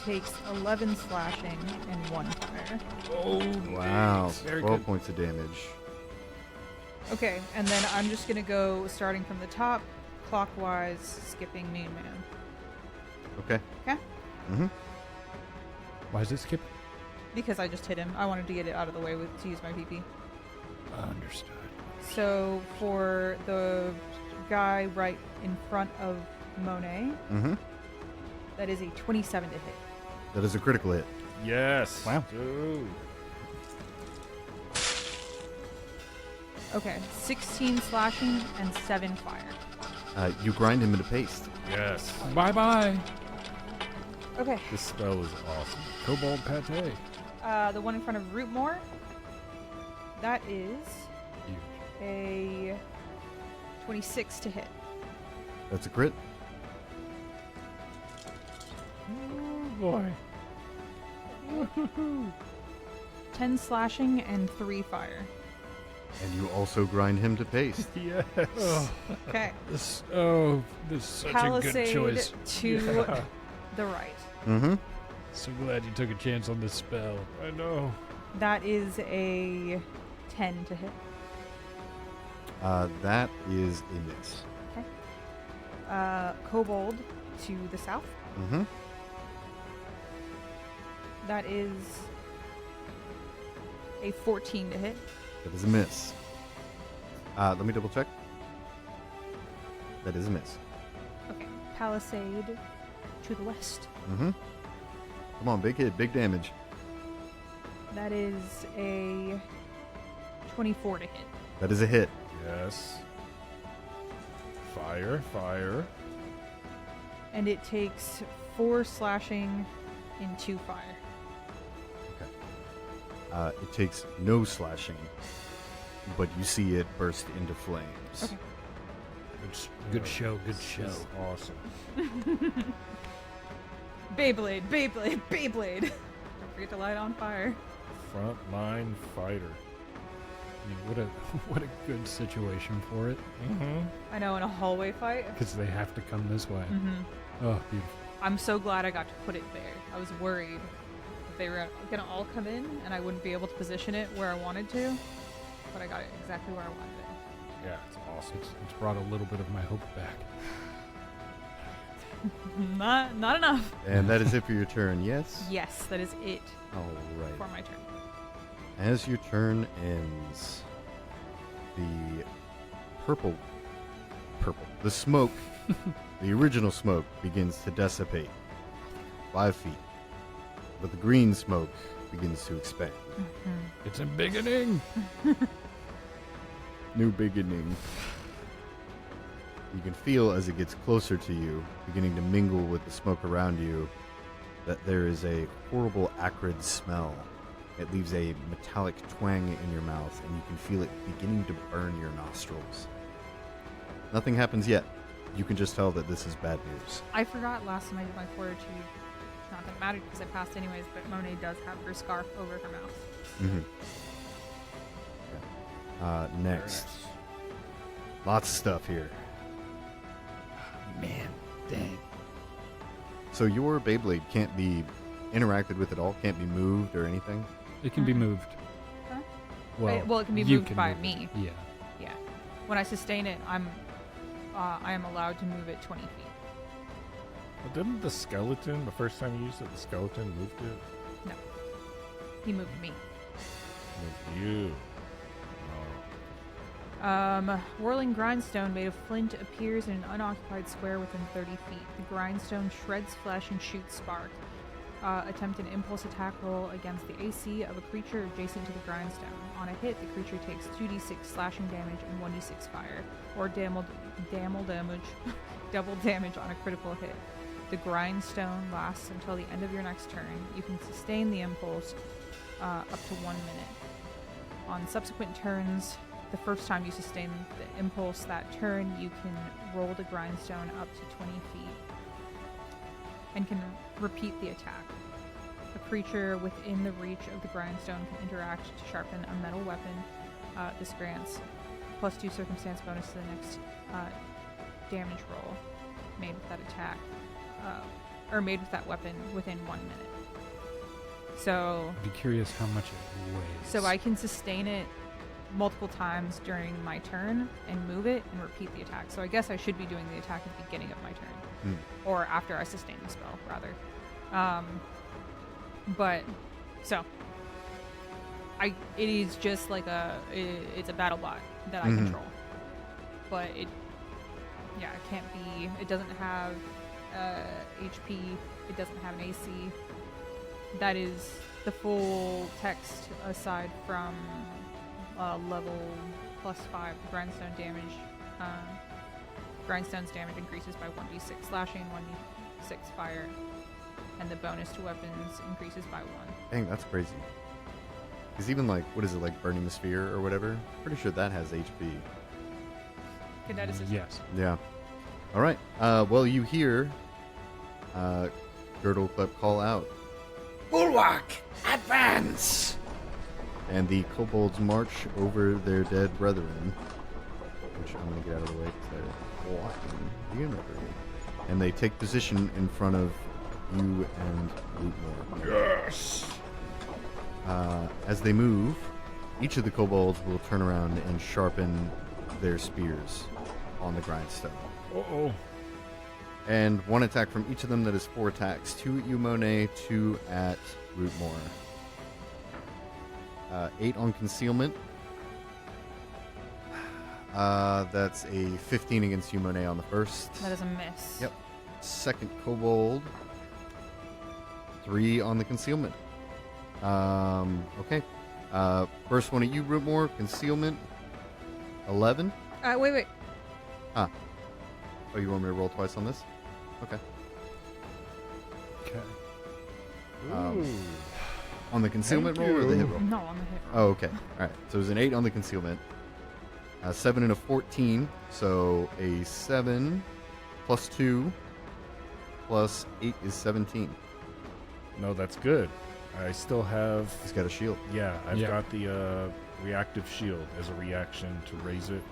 takes 11 slashing and 1 fire. Oh Wow, Very 12 good. points of damage. Okay, and then I'm just gonna go starting from the top, clockwise, skipping Mean Man. Okay. Okay? Mm-hmm. Why is it skip? Because I just hit him. I wanted to get it out of the way to use my PP. Understood. So for the guy right in front of Monet, Mm-hmm. that is a 27 to hit. That is a critical hit. Yes. Wow. Dude. Okay, 16 slashing and 7 fire. You grind him into paste. Yes. Bye bye. Okay, This spell is awesome. Kobold pate. the one in front of Rootmoore, that is a 26 to hit. That's a crit. Oh boy. 10 slashing and 3 fire. And you also grind him to paste. Yes. Okay, This is such a Palisade good choice. to Yeah. the right. Mm-hmm. So glad you took a chance on this spell. I know. That is a 10 to hit. That is a miss. Kobold to the south. Mm-hmm. That is a 14 to hit. That is a miss. Let me double check. That is a miss. Okay. Palisade to the west. Mm-hmm. Come on, big hit, big damage. That is a 24 to hit. That is a hit. Yes. Fire, fire. And it takes 4 slashing and 2 fire. It takes no slashing, but you see it burst into flames. Okay. Good show. Good This show. is awesome. Beyblade, Beyblade, Beyblade. Don't forget to light on fire. Frontline fighter. I mean, what a good situation for it. Mm-hmm. I know, in a hallway fight. Because they have to come this way. Mm-hmm. Oh, beautiful. I'm so glad I got to put it there. I was worried that they were gonna all come in and I wouldn't be able to position it where I wanted to, but I got it exactly where I wanted it. Yeah, it's awesome. It's brought a little bit of my hope back. Not enough. And that is it for your turn, yes? Yes, that is it All for right. my turn. As your turn ends, the the smoke, the original smoke begins to dissipate 5 feet. But the green smoke begins to expand. It's a beginning. New beginning. You can feel as it gets closer to you, beginning to mingle with the smoke around you, that there is a horrible acrid smell. It leaves a metallic twang in your mouth, and you can feel it beginning to burn your nostrils. Nothing happens yet. You can just tell that this is bad news. I forgot last time I did my fortitude. Not that it mattered because I passed anyways, but Monet does have her scarf over her mouth. Mm-hmm. Okay. Next. Lots of stuff here. Man, dang. So your Beyblade can't be interacted with at all? Can't be moved or anything? It can be moved. Huh? Well, it can be you moved can by move me. it. Yeah. Yeah. When I sustain it, I am allowed to move it 20 feet. Well, didn't the skeleton, the first time you used it, the skeleton moved it? No. He moved me. With you. Whirling grindstone made of flint appears in an unoccupied square within 30 feet. The grindstone shreds flesh and shoots spark. Attempt an impulse attack roll against the AC of a creature adjacent to the grindstone. On a hit, the creature takes 2d6 slashing damage and 1d6 fire, or double damage on a critical hit. The grindstone lasts until the end of your next turn. You can sustain the impulse up to 1 minute. On subsequent turns, the first time you sustain the impulse that turn, you can roll the grindstone up to 20 feet and can repeat the attack. A creature within the reach of the grindstone can interact to sharpen a metal weapon. This grants +2 circumstance bonus to the next damage roll made with that attack, or made with that weapon within 1 minute. So I'd be curious how much it weighs. So I can sustain it multiple times during my turn and move it and repeat the attack. So I guess I should be doing the attack at the beginning of my turn. Or after I sustain the spell, rather. But, so. It is just like it's a battle bot that I control. But it can't be, it doesn't have HP, it doesn't have an AC. That is the full text aside from level +5. The grindstone damage, grindstone's damage increases by 1d6 slashing, 1d6 fire, and the bonus to weapons increases by 1. Dang, that's crazy. Because even what is it, burning the sphere or whatever? Pretty sure that has HP. Cadet assist. Yes. Yeah. All right. Well, you hear Girdle Clip call out, Bulwark, advance! and the kobolds march over their dead brethren, which I'm going to get out of the way because they're blocking vehemently. And they take position in front of you and Rootmoore. Yes! As they move, each of the kobolds will turn around and sharpen their spears on the grindstone. Uh-oh. And one attack from each of them, that is 4 attacks. 2 at you, Monet, 2 at Rootmoore. 8 on concealment. That's a 15 against you, Monet, on the first. That is a miss. Yep. Second kobold. 3 on the concealment. Okay. First one at you, Rootmoore, concealment. 11. Wait. Oh, you want me to roll twice on this? Okay. Okay. On the concealment Thank roll or the you. hit roll? No, on the hit Oh, roll. okay. All right. So it was an 8 on the concealment. 7 and a 14. So a 7 plus 2 plus 8 is 17. No, that's good. I still have... He's got a shield. Yeah, I've Yeah. got the reactive shield as a reaction to raise it.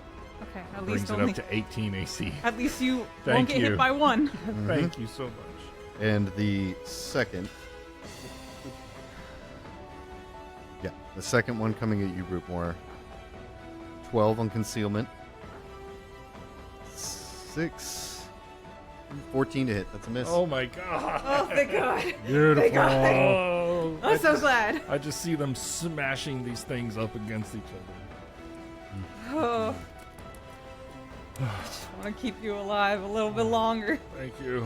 Okay, at Brings least it only. up to 18 AC. At least you won't Thank get you. hit by 1. Thank you so much. And the second. Yeah, the second one coming at you, Rootmoore. 12 on concealment. 14 to hit. That's a miss. Oh my god. Oh, thank God. Beautiful. Oh, I'm so glad. I just see them smashing these things up against each other. Oh. I just want to keep you alive a little bit longer, Thank you.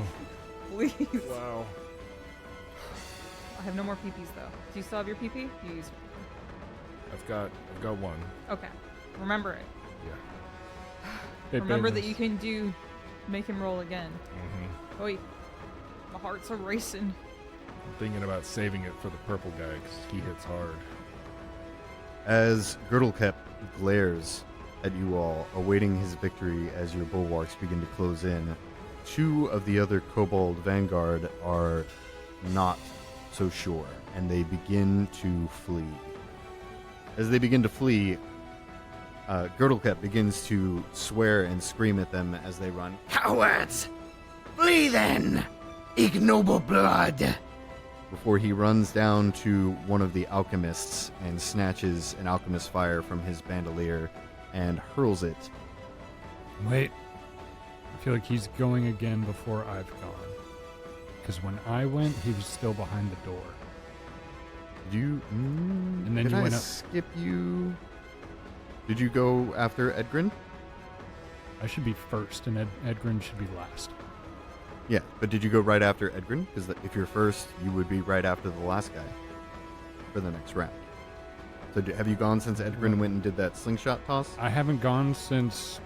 please. Wow. I have no more PPs though. Do you still have your PP? You use. I've got one. Okay. Remember it. Yeah. Remember that you can make him roll again. Mm-hmm. Oi, my heart's a racing. I'm thinking about saving it for the purple guy because he hits hard. As Girdlecap glares at you all, awaiting his victory as your bulwarks begin to close in, 2 of the other Kobold Vanguard are not so sure, and they begin to flee. As they begin to flee, Girdlecap begins to swear and scream at them as they run. Cowards! Flee then! Ignoble blood! Before he runs down to one of the alchemists and snatches an alchemist fire from his bandolier and hurls it. Wait. I feel like he's going again before I've gone. Because when I went, he was still behind the door. Did you? And then did you I went up. skip you? Did you go after Edgrin? I should be first, and Edgrin should be last. Yeah, but did you go right after Edgrin? Because if you're first, you would be right after the last guy for the next round. So have you gone since Edgrin went and did that slingshot toss? I haven't gone since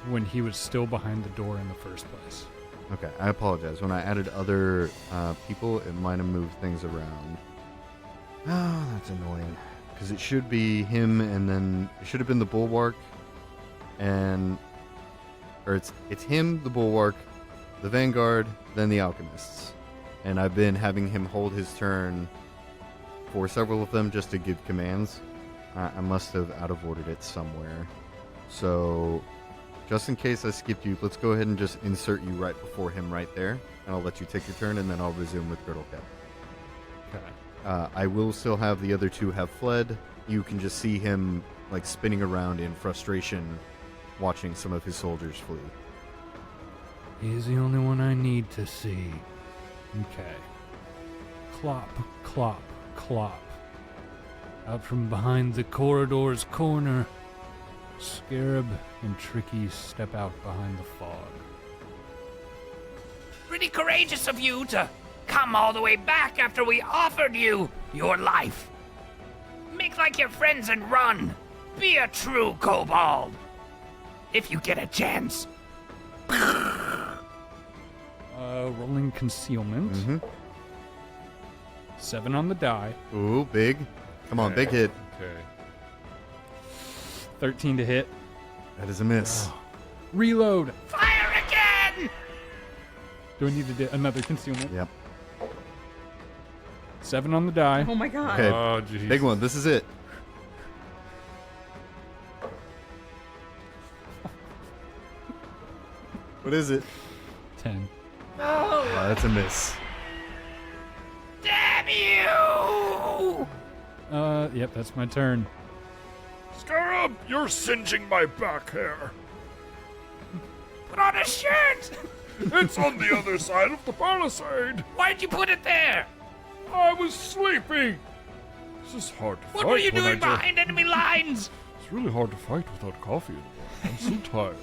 when he was still behind the door in the first place. Okay, I apologize. When I added other people, it might have moved things around. Oh, that's annoying. Because it should be him, and then it should have been the Bulwark, or it's him, the Bulwark, the Vanguard, then the Alchemists. And I've been having him hold his turn for several of them just to give commands. I must have out-of-ordered it somewhere. So, just in case I skipped you, let's go ahead and just insert you right before him right there. And I'll let you take your turn, and then I'll resume with Girdlecap. Okay. I will still have the other 2 have fled. You can just see him like spinning around in frustration, watching some of his soldiers flee. He's the only one I need to see. Okay. Clop, clop, clop. Out from behind the corridor's corner, Scarab and Tricky step out behind the fog. Pretty courageous of you to come all the way back after we offered you your life. Make like your friends and run. Be a true kobold. If you get a chance. Rolling concealment. Mm-hmm. 7 on the die. Ooh, big. Come on, big hit. Okay. 13 to hit. That is a miss. Reload. Fire again! Do I need to do another concealment? Yep. 7 on the die. Oh my god. Okay, Oh, jeez. big one. This is it. What is it? 10. Oh, that's a miss. Damn you! Yep, that's my turn. Scarab, you're singeing my back hair. Put on a shirt! It's on the other side of the palisade. Why'd you put it there? I was sleeping. This is hard to fight. What were you when I doing behind enemy lines? It's really hard to fight without coffee in the morning. I'm so tired.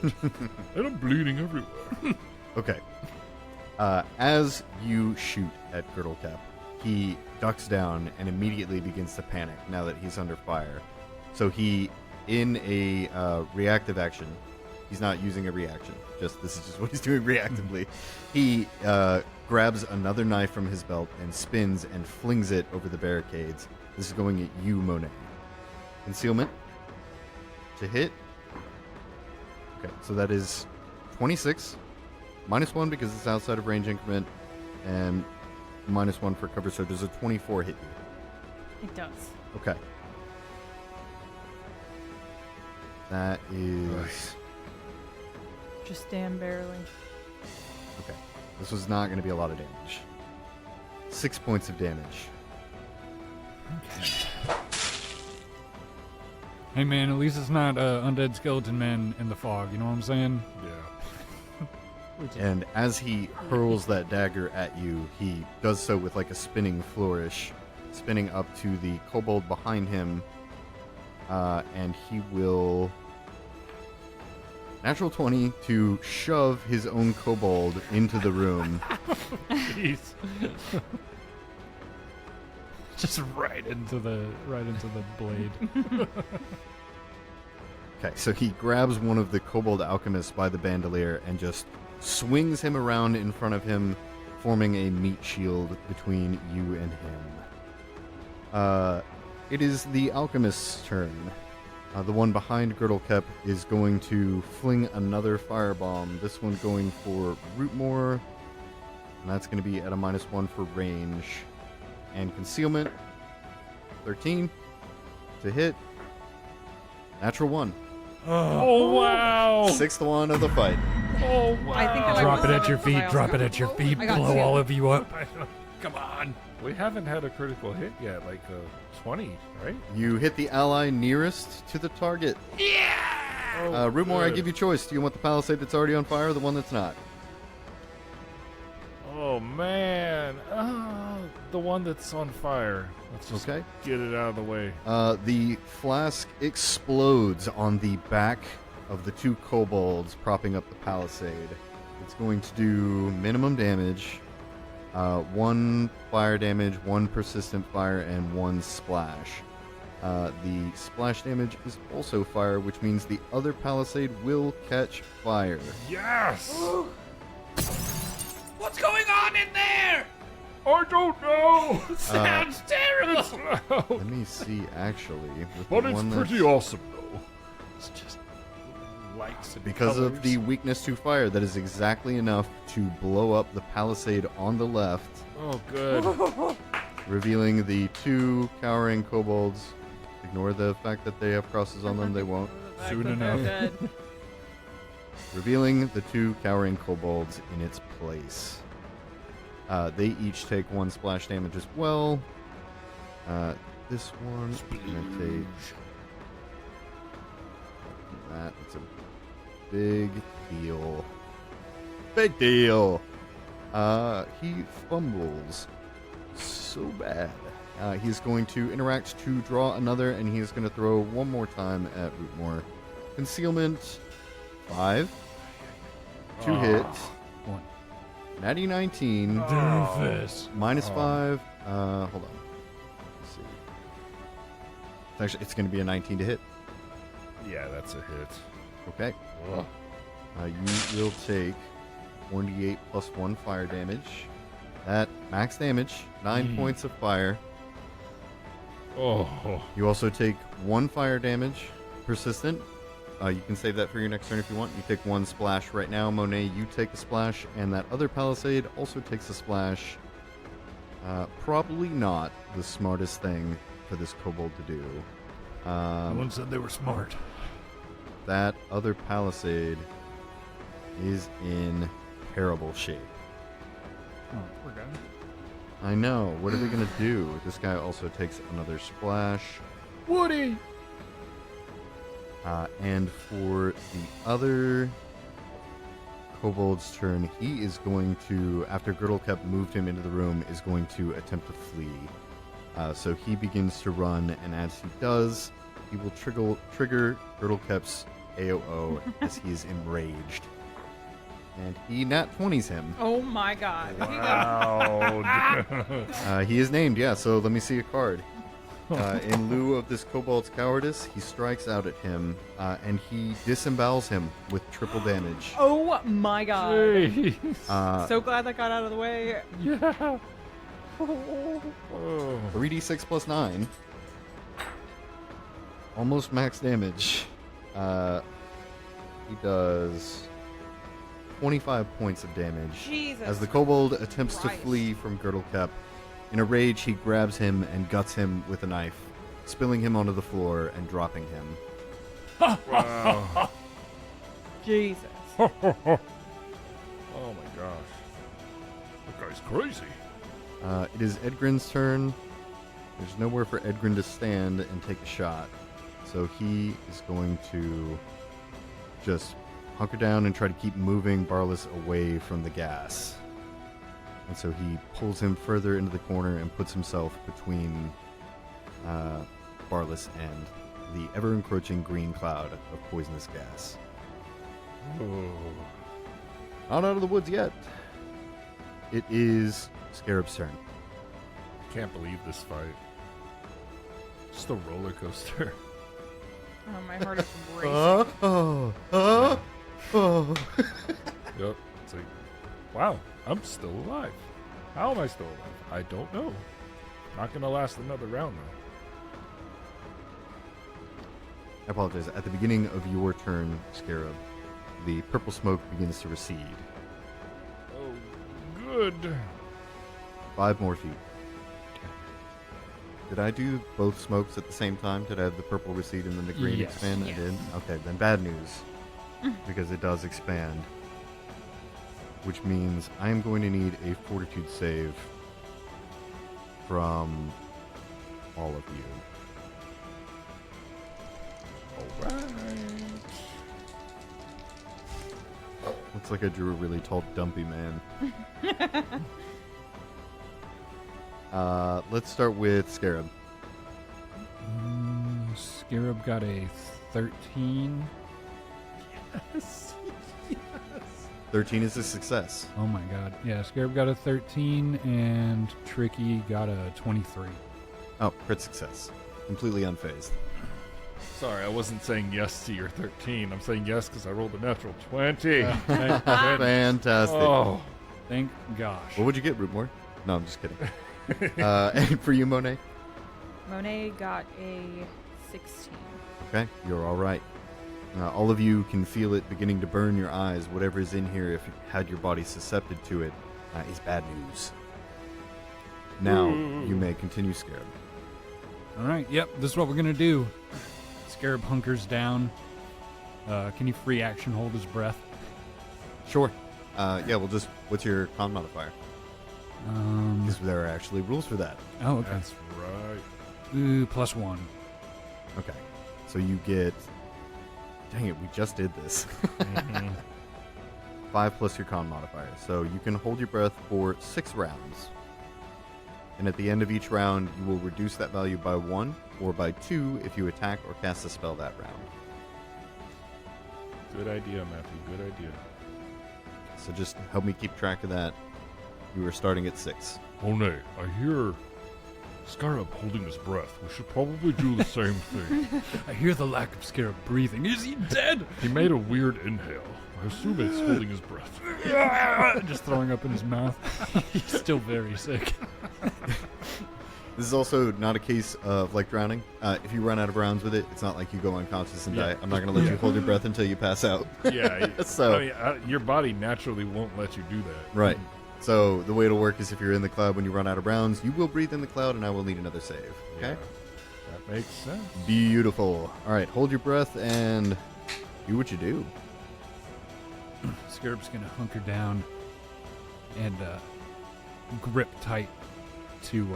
And I'm bleeding everywhere. Okay. As you shoot at Girdlecap, he ducks down and immediately begins to panic now that he's under fire. So he, in a reactive action, he's not using a reaction. This is just what he's doing reactively. He grabs another knife from his belt and spins and flings it over the barricades. This is going at you, Monet. Concealment to hit. Okay, so that is 26. -1 because it's outside of range increment, and -1 for cover. So does a 24 hit you? It does. Okay. That is... Just damn barely. Okay. This was not going to be a lot of damage. 6 points of damage. Hey man, at least it's not undead skeleton man in the fog, you know what I'm saying? Yeah. And as he hurls that dagger at you, he does so with like a spinning flourish, spinning up to the kobold behind him, and he will... Natural 20 to shove his own kobold into the room. Jeez. Just right into the blade. Okay, so he grabs one of the kobold alchemists by the bandolier and just swings him around in front of him, forming a meat shield between you and him. It is the alchemist's turn. The one behind Girdlecap is going to fling another firebomb. This one going for Rootmoore, and that's going to be at a -1 for range. And concealment, 13 to hit. Natural 1. Oh, wow. 6th one of the fight. Oh, wow. I think that Drop it was at your seven, feet. so I Drop also it at your feet. I got Blow 2. all of you up. Come on. We haven't had a critical hit yet, like 20, right? You hit the ally nearest to the target. Yeah! Rootmoore, I give you choice. Do you want the palisade that's already on fire or the one that's not? Oh, man. The one that's on fire. Let's just Okay. get it out of the way. The flask explodes on the back of the 2 kobolds propping up the palisade. It's going to do minimum damage, 1 fire damage, 1 persistent fire, and 1 splash. The splash damage is also fire, which means the other palisade will catch fire. Yes! What's going on in there? I don't know! Sounds terrible. Let me see, actually. With But the it's one pretty that's- awesome, though. It's just lights and Because of the colors. weakness to fire, that is exactly enough to blow up the palisade on the left, Oh, good. revealing the 2 cowering kobolds. Ignore the fact that they have crosses on them, they won't. Soon enough. Revealing the 2 cowering kobolds in its place. They each take 1 splash damage as well. This one is going to take that. It's a big deal. Big deal! He fumbles so bad. He's going to interact to draw another, and he is going to throw one more time at Rootmoore. Concealment, 5. 2 hits. 1. Natty 19. Doofus. -5. Hold on. Let's see. It's going to be a 19 to hit. Yeah, that's a hit. Okay. Ugh. You will take 1d8 plus 1 fire damage. At max damage, 9 points of fire. Oh. You also take 1 fire damage, persistent. You can save that for your next turn if you want. You take 1 splash right now. Monet, you take a splash, and that other palisade also takes a splash. Probably not the smartest thing for this kobold to do. No one said they were smart. That other palisade is in terrible shape. Oh, we're done. I know. What are they going to do? This guy also takes another splash. Woody! And for the other kobold's turn, he is going to, after Girdlecap moved him into the room, is going to attempt to flee. So he begins to run, and as he does, he will trigger Girdlecap's AOO as he is enraged. And he nat 20s him. Oh my god. Wow. He is named, yeah, so let me see a card. In lieu of this kobold's cowardice, he strikes out at him, and he disembowels him with triple damage. Oh my god. Jeez. So glad that got out of the way. Yeah. Oh. 3d6 plus 9. Almost max damage. He does 25 points of damage. Jesus. As the kobold attempts to Christ. flee from Girdlecap, in a rage he grabs him and guts him with a knife, spilling him onto the floor and dropping him. Wow. Jesus. Oh my gosh. That guy's crazy. It is Edgrin's turn. There's nowhere for Edgrin to stand and take a shot. So he is going to just hunker down and try to keep moving Barlis away from the gas. And so he pulls him further into the corner and puts himself between Barlis and the ever-encroaching green cloud of poisonous gas. Oh. Not out of the woods yet. It is Scarab's turn. Can't believe this fight. Just a roller coaster. Oh, my heart is racing. Yep. It's like, wow, I'm still alive. How am I still alive? I don't know. Not gonna last another round though. I apologize. At the beginning of your turn, Scarab, the purple smoke begins to recede. Oh, good. 5 more feet. Did I do both smokes at the same time? Did I have the purple recede and then the green Yes. expand? Yes. I did. Okay, then bad news. Because it does expand. Which means I am going to need a fortitude save from all of you. Alright. Looks like I drew a really tall, dumpy man. Let's start with Scarab. Scarab got a 13. 13 is a success. Oh my god. Yeah, Scarab got a 13 and Tricky got a 23. Oh, crit success. Completely unfazed. Sorry, I wasn't saying yes to your 13. I'm saying yes because I rolled a natural 20. Fantastic. Oh. Thank gosh. What would you get, Rootmoore? No, I'm just kidding. And for you, Monet? Monet got a 16. Okay, you're all right. All of you can feel it beginning to burn your eyes. Whatever is in here, if you had your body susceptible to it, is bad news. Now, you may continue, Scarab. Alright, yep, this is what we're gonna do. Scarab hunkers down. Can you free action hold his breath? Sure. Yeah, we'll just... What's your con modifier? Because there are actually rules for that. Oh, okay. That's right. Ooh, +1. Okay. So you get... Dang it, we just did this. 5 plus your con modifier. So you can hold your breath for 6 rounds. And at the end of each round, you will reduce that value by 1 or by 2 if you attack or cast a spell that round. Good idea, Matthew. Good idea. So just help me keep track of that. You were starting at 6. Monet, I hear Scarab holding his breath. We should probably do the same thing. I hear the lack of Scarab breathing. Is he dead? He made a weird inhale. I assume it's holding his breath. Just throwing up in his mouth. He's still very sick. This is also not a case of like drowning. If you run out of rounds with it, it's not like you go unconscious and die. I'm not going to let you hold your breath until you pass out. Yeah. So- I mean, your body naturally won't let you do that. Right. So the way it'll work is if you're in the cloud when you run out of rounds, you will breathe in the cloud and I will need another save. Okay? Yeah, that makes sense. Beautiful. All right, hold your breath and do what you do. Scarab's gonna hunker down and grip tight to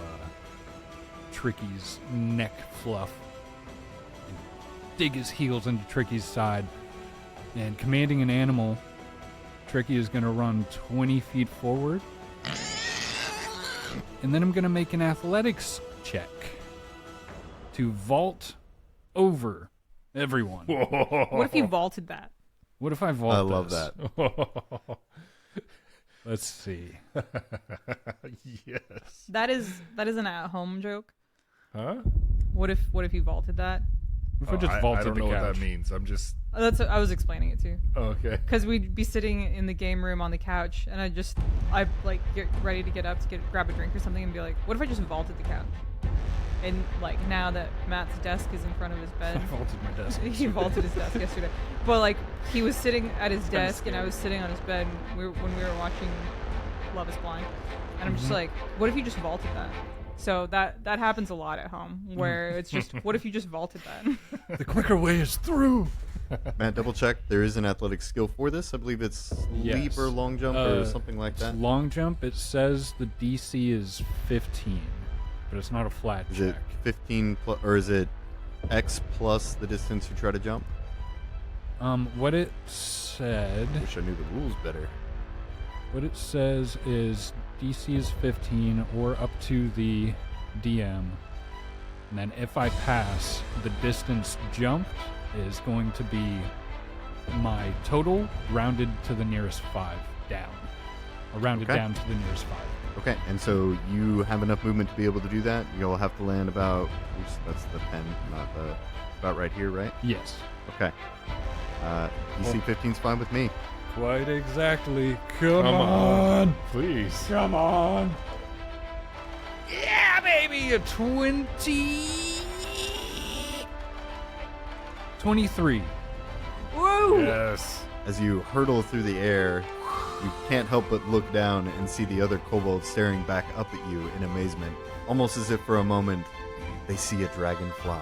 Tricky's neck fluff and dig his heels into Tricky's side. And commanding an animal, Tricky is gonna run 20 feet forward. And then I'm gonna make an athletics check to vault over everyone. What if you vaulted that? What if I vault I love this? that. Let's see. Yes. That is an at-home joke. Huh? What if you vaulted that? What if I just vaulted I don't the know couch? what that means. I'm just... That's what I was explaining it to. Oh, okay. Because we'd be sitting in the game room on the couch, and I like get ready to get up to grab a drink or something, and be like, "What if I just vaulted the couch?" And like now that Matt's desk is in front of his I bed, vaulted my desk. he vaulted his desk yesterday. But like he was sitting at his desk, and I was sitting on his bed when we were watching Love Is Blind, and I'm just like, "What if you just vaulted that?" So that happens a lot at home, where it's just, "What if you just vaulted that?" The quicker way is through. Matt, double check. There is an athletic skill for this. I believe it's leap Yes. or long jump or something like that. Long jump, it says the DC is 15, but it's not a flat Is check. it 15 plus, or is it X plus the distance you try to jump? What it said, Wish I knew the rules better. what it says is DC is 15 or up to the DM. And then if I pass, the distance jumped is going to be my total rounded to the nearest 5 down. Or rounded Okay. down to the nearest 5. Okay, and so you have enough movement to be able to do that. You'll have to land about. Oops, that's the pen, not the. about right here, right? Yes. Okay. DC 15's fine with me. Quite exactly. Come on. Please. Come on. Yeah, baby. A 23. Woo! Yes. As you hurtle through the air, you can't help but look down and see the other kobolds staring back up at you in amazement, almost as if for a moment they see a dragonfly.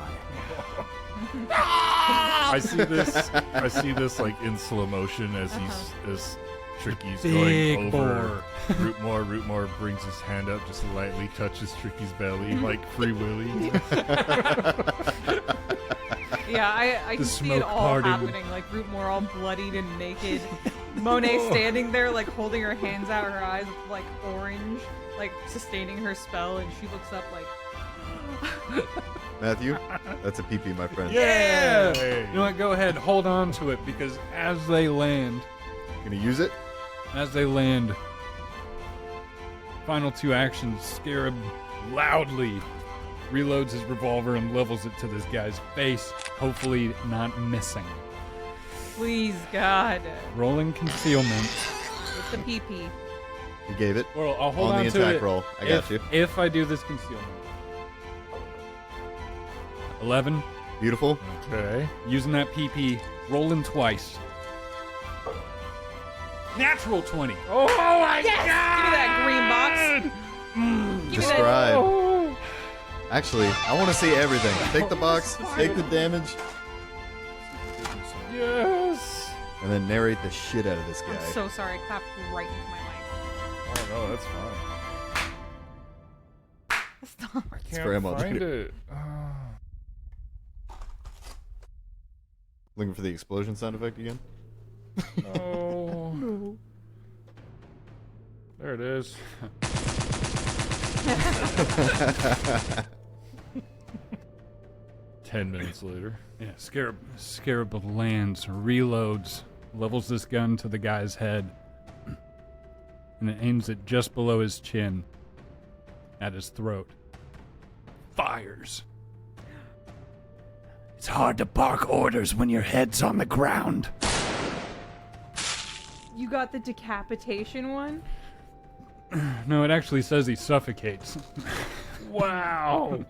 I see this like in slow motion as Tricky's Big going over Rootmoore brings his hand up, just lightly touches Tricky's belly, like Free Willy. Yeah, I can see it smoke all parting. happening. Like Rootmoore all bloodied and naked. Monet standing there, like holding her hands out, her eyes like orange, like sustaining her spell, and she looks up like. Matthew, that's a pee-pee, my friend. Yeah. Yay. You know what? Go ahead. Hold on to it because as they land, Gonna use it? final 2 actions, Scarab loudly reloads his revolver and levels it to this guy's face, hopefully not missing. Please, God. Rolling concealment. It's the PP. You gave it. Well, I'll hold On on the to attack it roll. I got you. If I do this concealment. 11. Beautiful. Okay. Using that PP. Rolling twice. Natural 20. Oh my Yes! Give me that green box. Give me that. Describe. Actually, I want to see everything. Take the box, take the damage, Yes. and then narrate the shit out of this guy. I'm so sorry. I clapped right into my mic. Oh no, that's fine. Stop. I for can't Emad. find it. Looking for the explosion sound effect again? No. There it is. 10 minutes later. Yeah, Scarab lands, reloads, levels this gun to the guy's head, and it aims it just below his chin, at his throat. Fires. It's hard to bark orders when your head's on the ground. You got the decapitation one? No, it actually says he suffocates. Wow.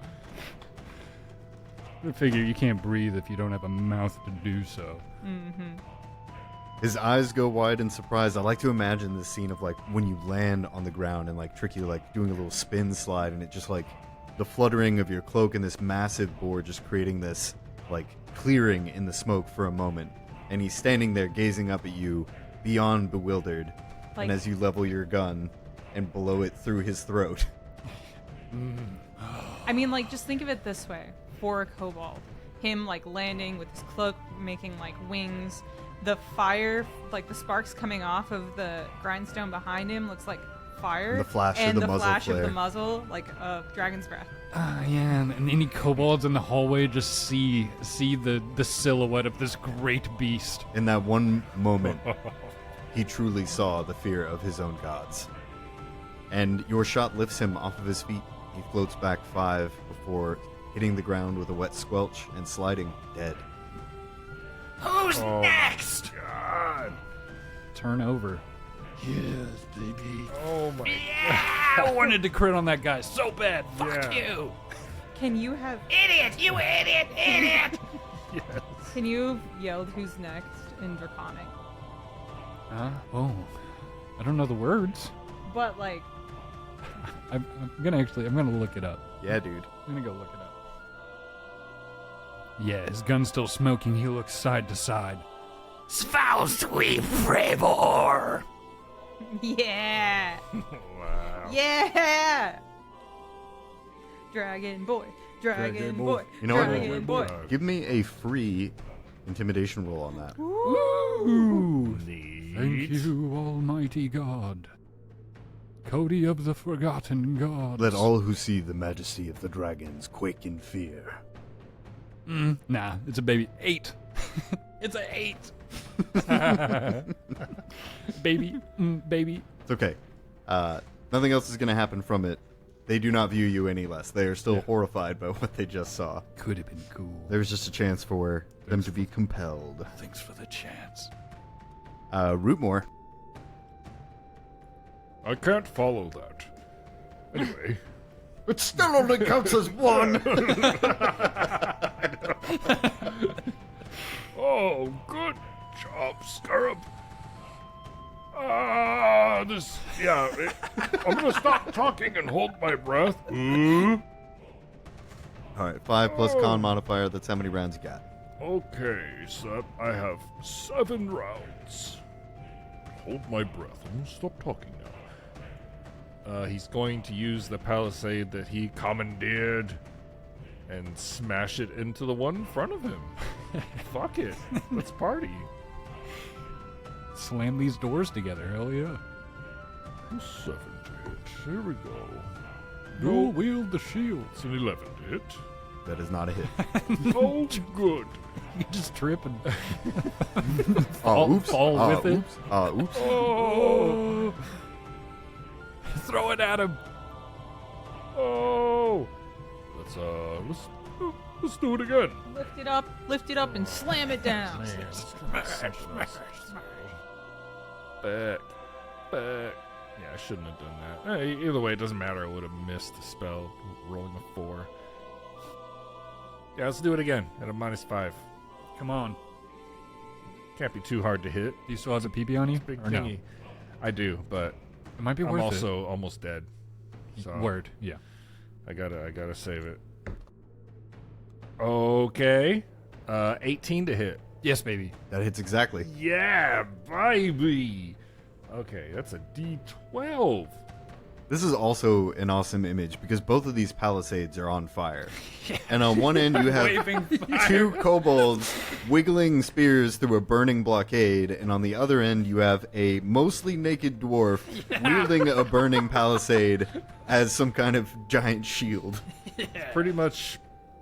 I figure you can't breathe if you don't have a mouth to do so. Mm-hmm. His eyes go wide in surprise. I like to imagine this scene of like when you land on the ground and like Tricky like doing a little spin slide and it just like the fluttering of your cloak and this massive board just creating this like clearing in the smoke for a moment. And he's standing there gazing up at you beyond bewildered. Like- And as you level your gun and blow it through his throat. I mean, like, just think of it this way. For a kobold, him, like, landing with his cloak, making, like, wings. The fire, like, the sparks coming off of the grindstone behind him looks like fire. And the flash of and the muzzle flash of flare. the muzzle, like a dragon's breath. Yeah, and any kobolds in the hallway just see the silhouette of this great beast. In that one moment, he truly saw the fear of his own gods. And your shot lifts him off of his feet. He floats back 5 before hitting the ground with a wet squelch and sliding dead. Who's next? God. Turn over. Oh my. Yeah! I wanted to crit on that guy so bad. Fuck Yeah. you! Can you have Idiot! You idiot! Idiot! Yes. Can you have yelled who's next in Draconic? Oh, I don't know the words. But like, I'm gonna look it up. Yeah, dude. I'm gonna go look it up. Yeah, his gun's still smoking. He looks side to side. Svaustui Fravor! yeah, Wow. yeah. Dragon boy, dragon boy, You know what? dragon boy. Give me a free intimidation roll on that. Ooh, Neat. thank you, Almighty God. Cody of the Forgotten Gods. Let all who see the majesty of the dragons quake in fear. Nah, it's a baby. 8. It's a 8. Baby, baby. It's okay. Nothing else is going to happen from it. They do not view you any less. They are still horrified by what they just saw. Could have been cool. There's just a chance for them to be compelled. Thanks for the chance. Rootmoore. I can't follow that. Anyway. It still only counts as one! Oh, good job, Scarab. I'm gonna stop talking and hold my breath. Alright, 5 plus con modifier. That's how many rounds you got. Okay, so I have 7 rounds. Hold my breath. I'm gonna stop talking now. He's going to use the palisade that he commandeered and smash it into the one in front of him. Fuck it. Let's party. Slam these doors together. Hell yeah. 7 to hit. Here we go. Dual wield the shield. It's an 11 to hit. That is not a hit. Oh, good. You just trip and Oh, oops. fall with it. Oops. Oops. Oh, Throw it at him. oh. Let's do it again. Lift it up, and slam it down. Back. Yeah, I shouldn't have done that. Either way, it doesn't matter. I would have missed the spell rolling a 4. Yeah, let's do it again at a -5. Come on. Can't be too hard to hit. Do you still have the PB on you? Big Or no? thingy. I do, but It might be I'm worth also almost dead. So it. Word. Yeah. I gotta save it. Okay. 18 to hit. Yes, baby. That hits exactly. Yeah, baby. Okay, that's a D12. This is also an awesome image because both of these palisades are on fire. And on one end you have 2 kobolds wiggling spears through a burning blockade, and on the other end you have a mostly naked dwarf wielding a burning palisade as some kind of giant shield. Pretty much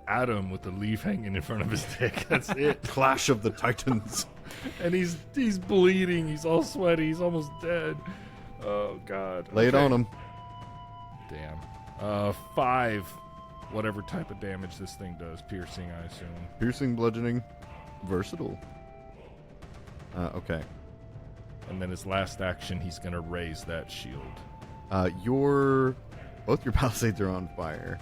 Adam with the leaf hanging in front of his dick. That's it. Clash of the Titans. And he's bleeding. He's all sweaty. He's almost dead. Oh God. Lay it Okay. on him. Damn. 5. Whatever type of damage this thing does. Piercing, I assume. Piercing, bludgeoning, versatile. Okay. And then his last action, he's gonna raise that shield. Both your palisades are on fire.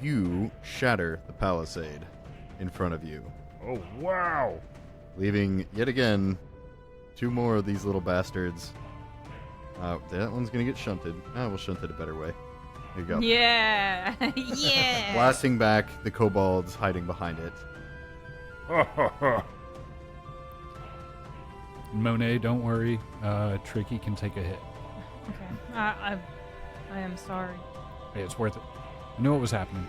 You shatter the palisade in front of you, Oh wow. leaving yet again 2 more of these little bastards. That one's gonna get shunted. We'll shunt it a better way. Here you go. Yeah. Yeah. Blasting back the kobolds hiding behind it. Monet, don't worry. Tricky can take a hit. Okay. I am sorry. Hey, it's worth it. I knew what was happening.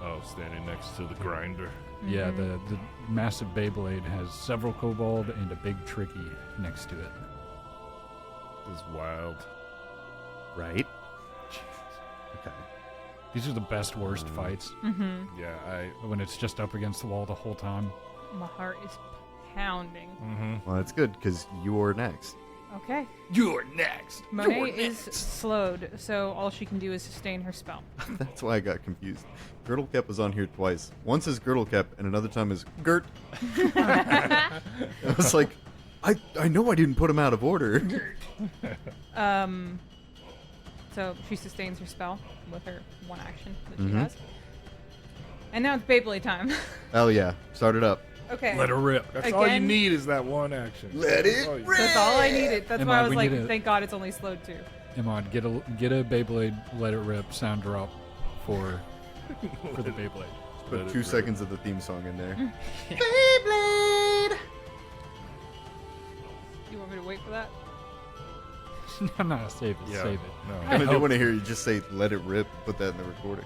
Oh, standing next to the grinder. Yeah, the massive Beyblade has several kobold and a big Tricky next to it. This is wild. Right? Okay. These are the best worst fights Yeah, when it's just up against the wall the whole time. My heart is pounding. Well, that's good because you are next. Okay. You're next. Monet is slowed, so all she can do is sustain her spell. That's why I got confused. Girdlecap was on here twice. Once as Girdlecap and another time as Gert. I was like, I know I didn't put him out of order. So she sustains her spell with her one action that she has. And now it's Beyblade time. Hell yeah. Start it up. Okay. Let her rip. that's all you Again? need is that one action. Let it That's all you rip. That's all I needed. That's why Emad, I was we like, need a- thank God it's only slowed too. Emad, get a Beyblade, let it rip sound drop for the Beyblade. Put Let it 2 rip. seconds of the theme song in there. You want me to wait for that? No, save it, Yeah. save it. No. And I do want to hear you just say "let it rip." Put that in the recording.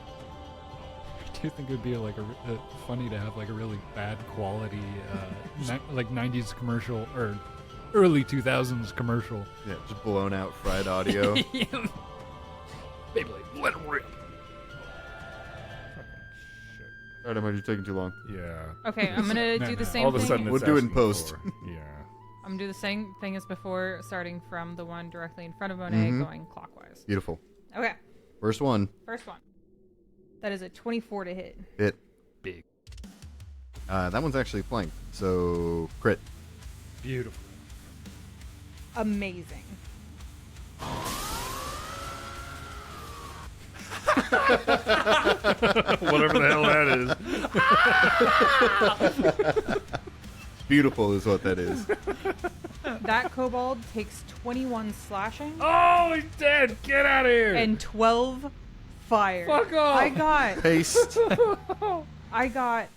Do you think it would be like funny to have like a really bad quality like 90s commercial or early 2000s commercial? Yeah, just blown out fried audio. Beyblade, let it rip. Alright, Emad, you're taking too long. Yeah. Okay, I'm gonna No, do the no. same All of a thing. sudden, We'll it's do it in asking post. for- Yeah. I'm I'm gonna do the same thing as before, starting from the one directly in front of Monet, going clockwise. Beautiful. Okay, First one. first one. That is a 24 to hit. Hit. Big. That one's actually flanked. So, crit. Beautiful. Amazing. Whatever the hell that is. Beautiful is what that is. That kobold takes 21 slashing Oh, he's dead. Get out of here. and 12 fire. Fuck off. Paste. I got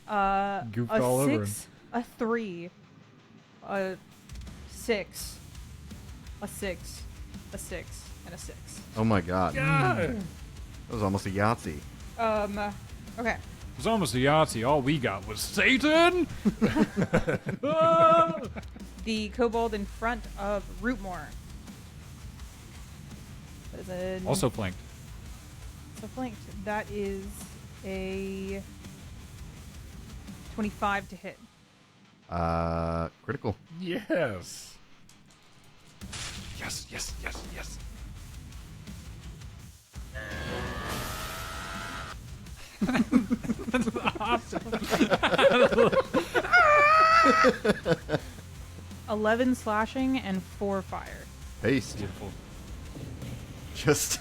Goofed a all over 6, a 3, a 6, a 6, a 6, and a 6. Oh my god. God. That was almost a Yahtzee. Okay. It was almost a Yahtzee. All we got was Satan. The kobold in front of Rootmoore. That is a Also flanked. so flanked. That is a 25 to hit. Critical. Yes. Yes, yes, yes, yes. Awesome. 11 slashing and 4 fire. Paste. Beautiful. Just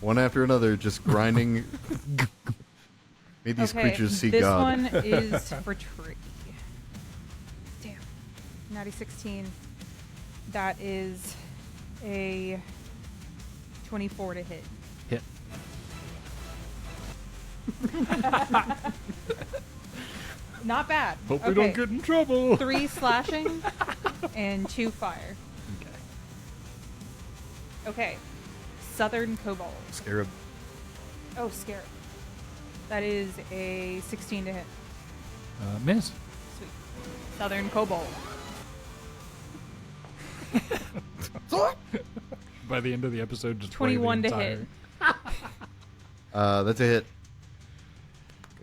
one after another, just grinding. Made these creatures see this God. one is for Tricky. Damn. Natty 16. That is a 24 to hit. Hit. Not bad. Hope okay. we don't get in trouble. 3 slashing and 2 fire. Okay. Okay. Southern Kobold. Scarab. Oh, Scarab. That is a 16 to hit. Miss. Sweet. Southern Kobold. By the end of the episode, just play the 21 to entire- hit. That's a hit.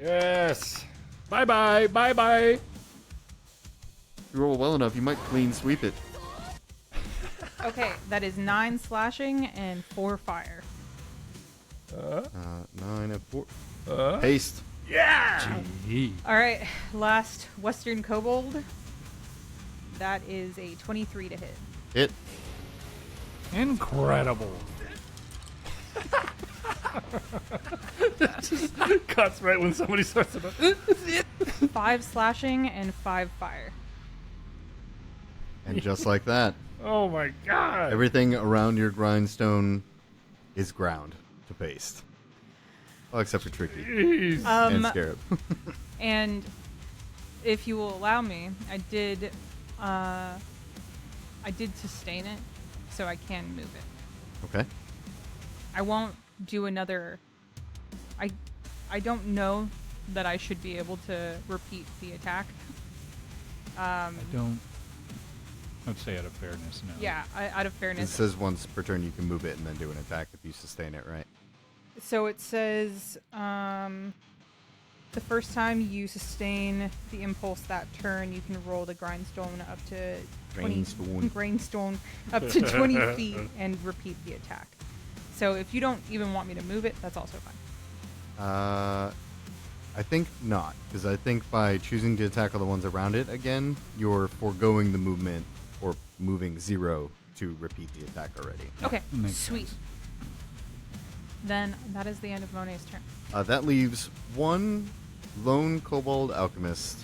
Yes. Bye bye. Bye bye. If you roll well enough, you might clean sweep it. Okay, that is 9 slashing and 4 fire. 9 and 4. Uh, Paste. yeah. Gee. All right, last Western Kobold. That is a 23 to hit. Hit. Incredible. Cuts right when somebody starts about 5 slashing and 5 fire. And just like that, Oh my god. everything around your grindstone is ground to paste. Well, except for Tricky Jeez. and Scarab. And if you will allow me, I did sustain it, so I can move it. Okay. I won't do another. I don't know that I should be able to repeat the attack. I don't. I'd say out of fairness, no. Yeah, out of It fairness. says once per turn you can move it and then do an attack if you sustain it, right? So it says the first time you sustain the impulse that turn, you can roll the grindstone up to 20 Grindstone. grindstone up to 20 feet and repeat the attack. So if you don't even want me to move it, that's also fine. I think not, because I think by choosing to attack all the ones around it again, you're foregoing the movement or moving 0 to repeat the attack already. Okay, Makes sweet. sense. Then that is the end of Monet's turn. That leaves one lone kobold alchemist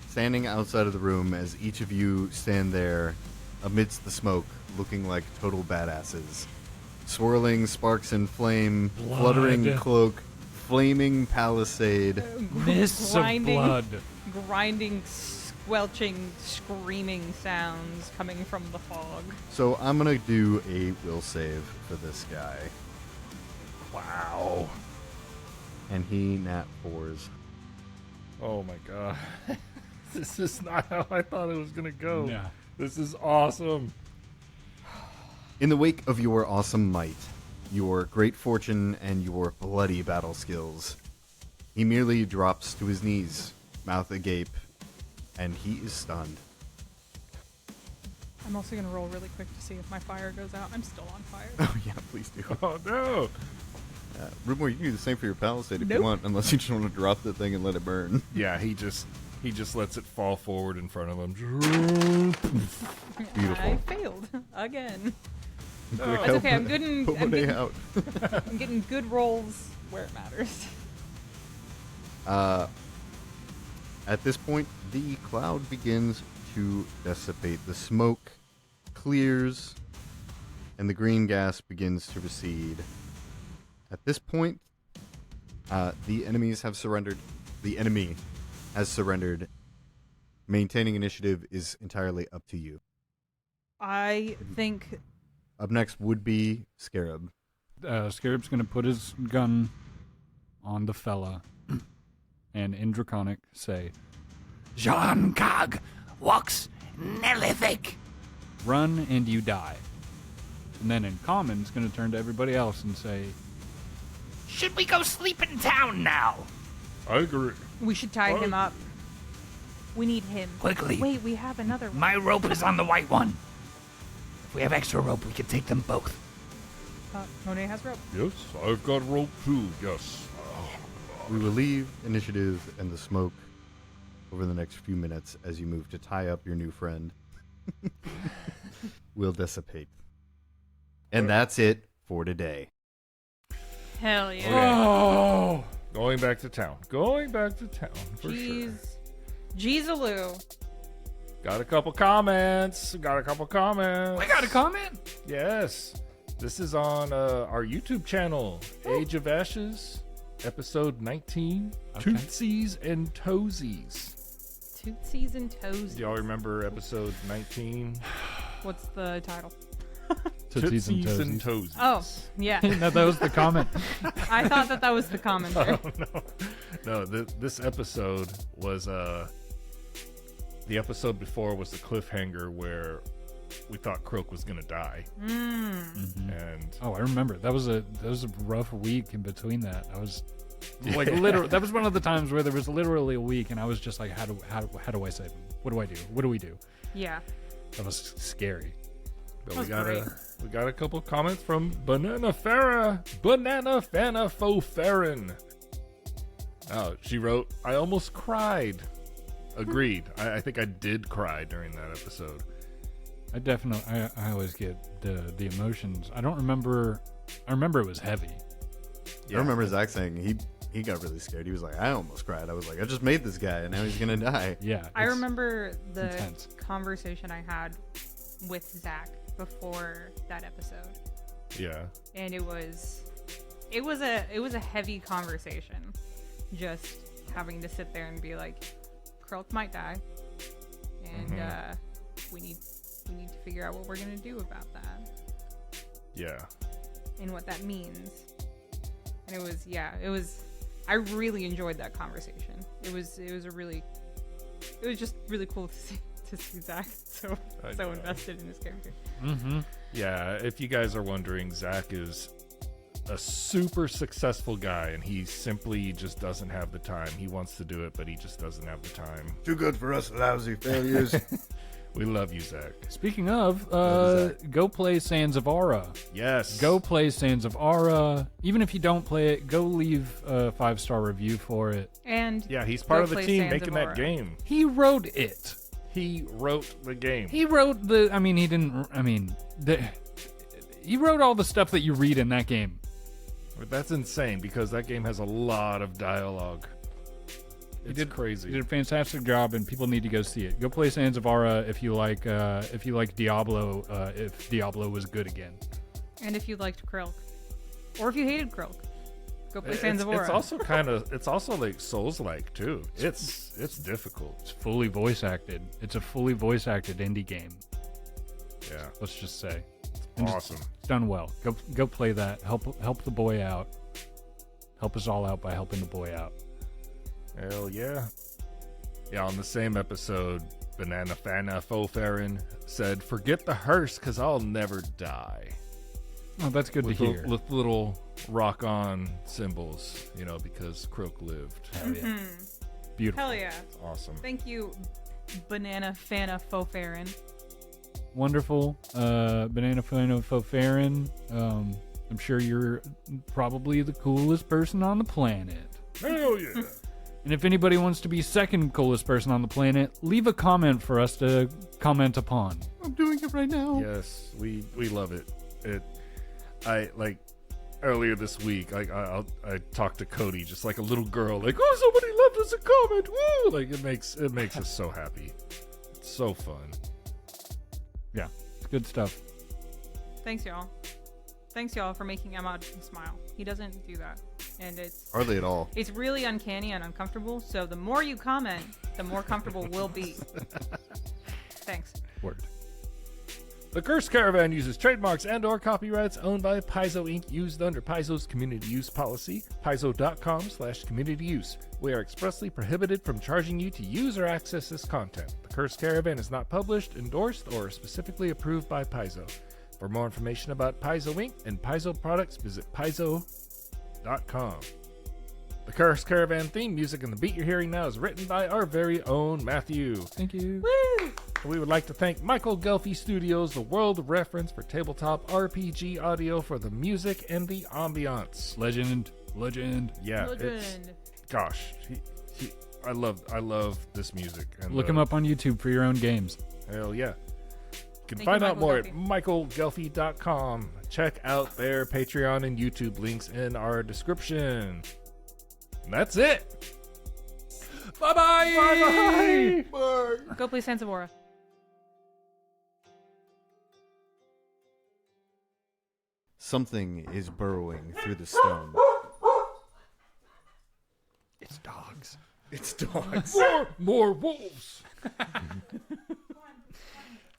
standing outside of the room as each of you stand there amidst the smoke, looking like total badasses. Swirling sparks and flame, Blood. fluttering cloak, flaming palisade. Mists of blood. Grinding, squelching, screaming sounds coming from the fog. So I'm gonna do a will save for this guy, Wow. and he nat 4s. Oh my god. This is not how I thought it was gonna go. Yeah. This is awesome. In the wake of your awesome might, your great fortune, and your bloody battle skills, he merely drops to his knees, mouth agape, and he is stunned. I'm also gonna roll really quick to see if my fire goes out. I'm still on fire. Oh yeah, please do. Oh no! Rootmoore, you can do the same for your palisade if you Nope. want, unless you just want to drop the thing and let it burn. Yeah, he just lets it fall forward in front of him. Beautiful. I failed again. No. That's okay. I'm good. Put Monet out. I'm getting good rolls where it matters. At this point, the cloud begins to dissipate. The smoke clears, and the green gas begins to recede. At this point, the enemies have surrendered. The enemy has surrendered. Maintaining initiative is entirely up to you. I think Up next would be Scarab. Scarab's going to put his gun on the fella and in Draconic say, Jean Cog walks Nelithic. run and you die. And then in Common, it's going to turn to everybody else and say, Should we go sleep in town now? I agree. we should tie him up. We need him. Quickly. Wait, we have another one. My rope is on the white one. If we have extra rope, we can take them both. Monet has rope. Yes, I've got rope too. Yes. We will leave initiative and the smoke over the next few minutes as you move to tie up your new friend. Will dissipate. And that's it for today. Hell yeah. Oh, going back to town. Going back to town for sure. Jeez. Jeezaloo. Got a couple comments. We got a comment. Yes. This is on our YouTube channel, Age of Ashes, episode 19, Okay. Tootsies and Toesies. Tootsies and Toesies. Do y'all remember episode 19? What's the title? Tootsies and Toesies. Toesies. Oh, yeah. No, that was the comment. I thought that was the commentary. No, this episode was the episode before was the cliffhanger where we thought Croak was gonna die, and Oh, I remember. That was a rough week in between that. I was like, literally, that was one of the times where there was literally a week, and I was just like, how do I save him? What do I do? What do we do? Yeah. That was scary. but That's great. we got a couple comments from Banana Fana Faux Farron. Oh, she wrote, I almost cried. Agreed. I think I did cry during that episode. I definitely, I always get the emotions. I don't remember. I remember it was heavy. I remember Zach saying he got really scared. He was like, I almost cried. I was like, I just made this guy, and now he's going to die. Yeah. I it's remember the intense. conversation I had with Zach before that episode. Yeah. And it was a heavy conversation. Just having to sit there and be like, Krelk might die. And we need to figure out what we're gonna do about that. Yeah. And what that means. And it was I really enjoyed that conversation. It was just really cool to see Zach so invested in his character. Mm-hmm. Yeah, if you guys are wondering, Zach is a super successful guy, and he simply just doesn't have the time. He wants to do it, but he just doesn't have the time. Too good for us lousy failures. We love you, Zach. Speaking of, go play Sands of Aura. Yes. Go play Sands of Aura. Even if you don't play it, go leave a 5-star review for it. And Yeah, he's part go of the play team Sands making of that Aura. game. He wrote it. He wrote the game. He wrote the. I mean, he didn't. I mean, he wrote all the stuff that you read in that game. But that's insane because that game has a lot of dialogue. It's crazy. He did a fantastic job, and people need to go see it. Go play Sands of Aura if you like Diablo. If Diablo was good again. And if you liked Krelk. Or if you hated Krelk. Go play Sands of Aura. It's also like Souls-like too. It's difficult. It's fully voice acted. It's a fully voice acted indie game. Yeah. Let's just say. Awesome. It's done well. Go play that. Help the boy out. Help us all out by helping the boy out. Hell yeah. Yeah, on the same episode, Banana Fana Faux Farron said, forget the hearse because I'll never die. Oh, that's good to hear. With little rock on symbols, because Croak lived. Hell yeah. Beautiful. Hell yeah. Awesome. Thank you, Banana Fana Faux Farron. wonderful. Banana Fofarin. I'm sure you're probably the coolest person on the planet. Hell yeah. And if anybody wants to be second coolest person on the planet, leave a comment for us to comment upon. I'm doing it right now. Yes, we love it. I like earlier this week. I talked to Cody just like a little girl. Like, oh, somebody left us a comment. Woo! Like it makes us so happy. It's so fun. Yeah, it's good stuff. Thanks, y'all. Thanks, y'all, for making Emad smile. He doesn't do that. And Hardly at all. it's really uncanny and uncomfortable, so the more you comment, the more comfortable we'll be. Thanks. Word. The Cursed Caravan uses trademarks and/or copyrights owned by Paizo Inc. used under Paizo's community use policy, paizo.com/community use. We are expressly prohibited from charging you to use or access this content. The Cursed Caravan is not published, endorsed, or specifically approved by Paizo. For more information about Paizo Inc. and Paizo products, visit paizo.com. The Cursed Caravan theme music and the beat you're hearing now is written by our very own Matthew. Thank you. Woo! We would like to thank Michael Gelfie Studios, the world of reference for tabletop RPG audio, for the music and the ambiance. Legend. Yeah, Legend. gosh, I love this music. And, Look him up on YouTube for your own games. Hell yeah. You can Thank find you, out Michael more Gelfie. at michaelgelfie.com. Check out their Patreon and YouTube links in our description. And that's it. Bye-bye. Bye. Go play Sansevora. Something is burrowing through the stone. It's dogs. It's dogs. More wolves.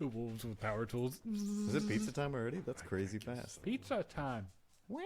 The wolves with power tools. Is it pizza time already? That's crazy fast. Pizza time. Wow.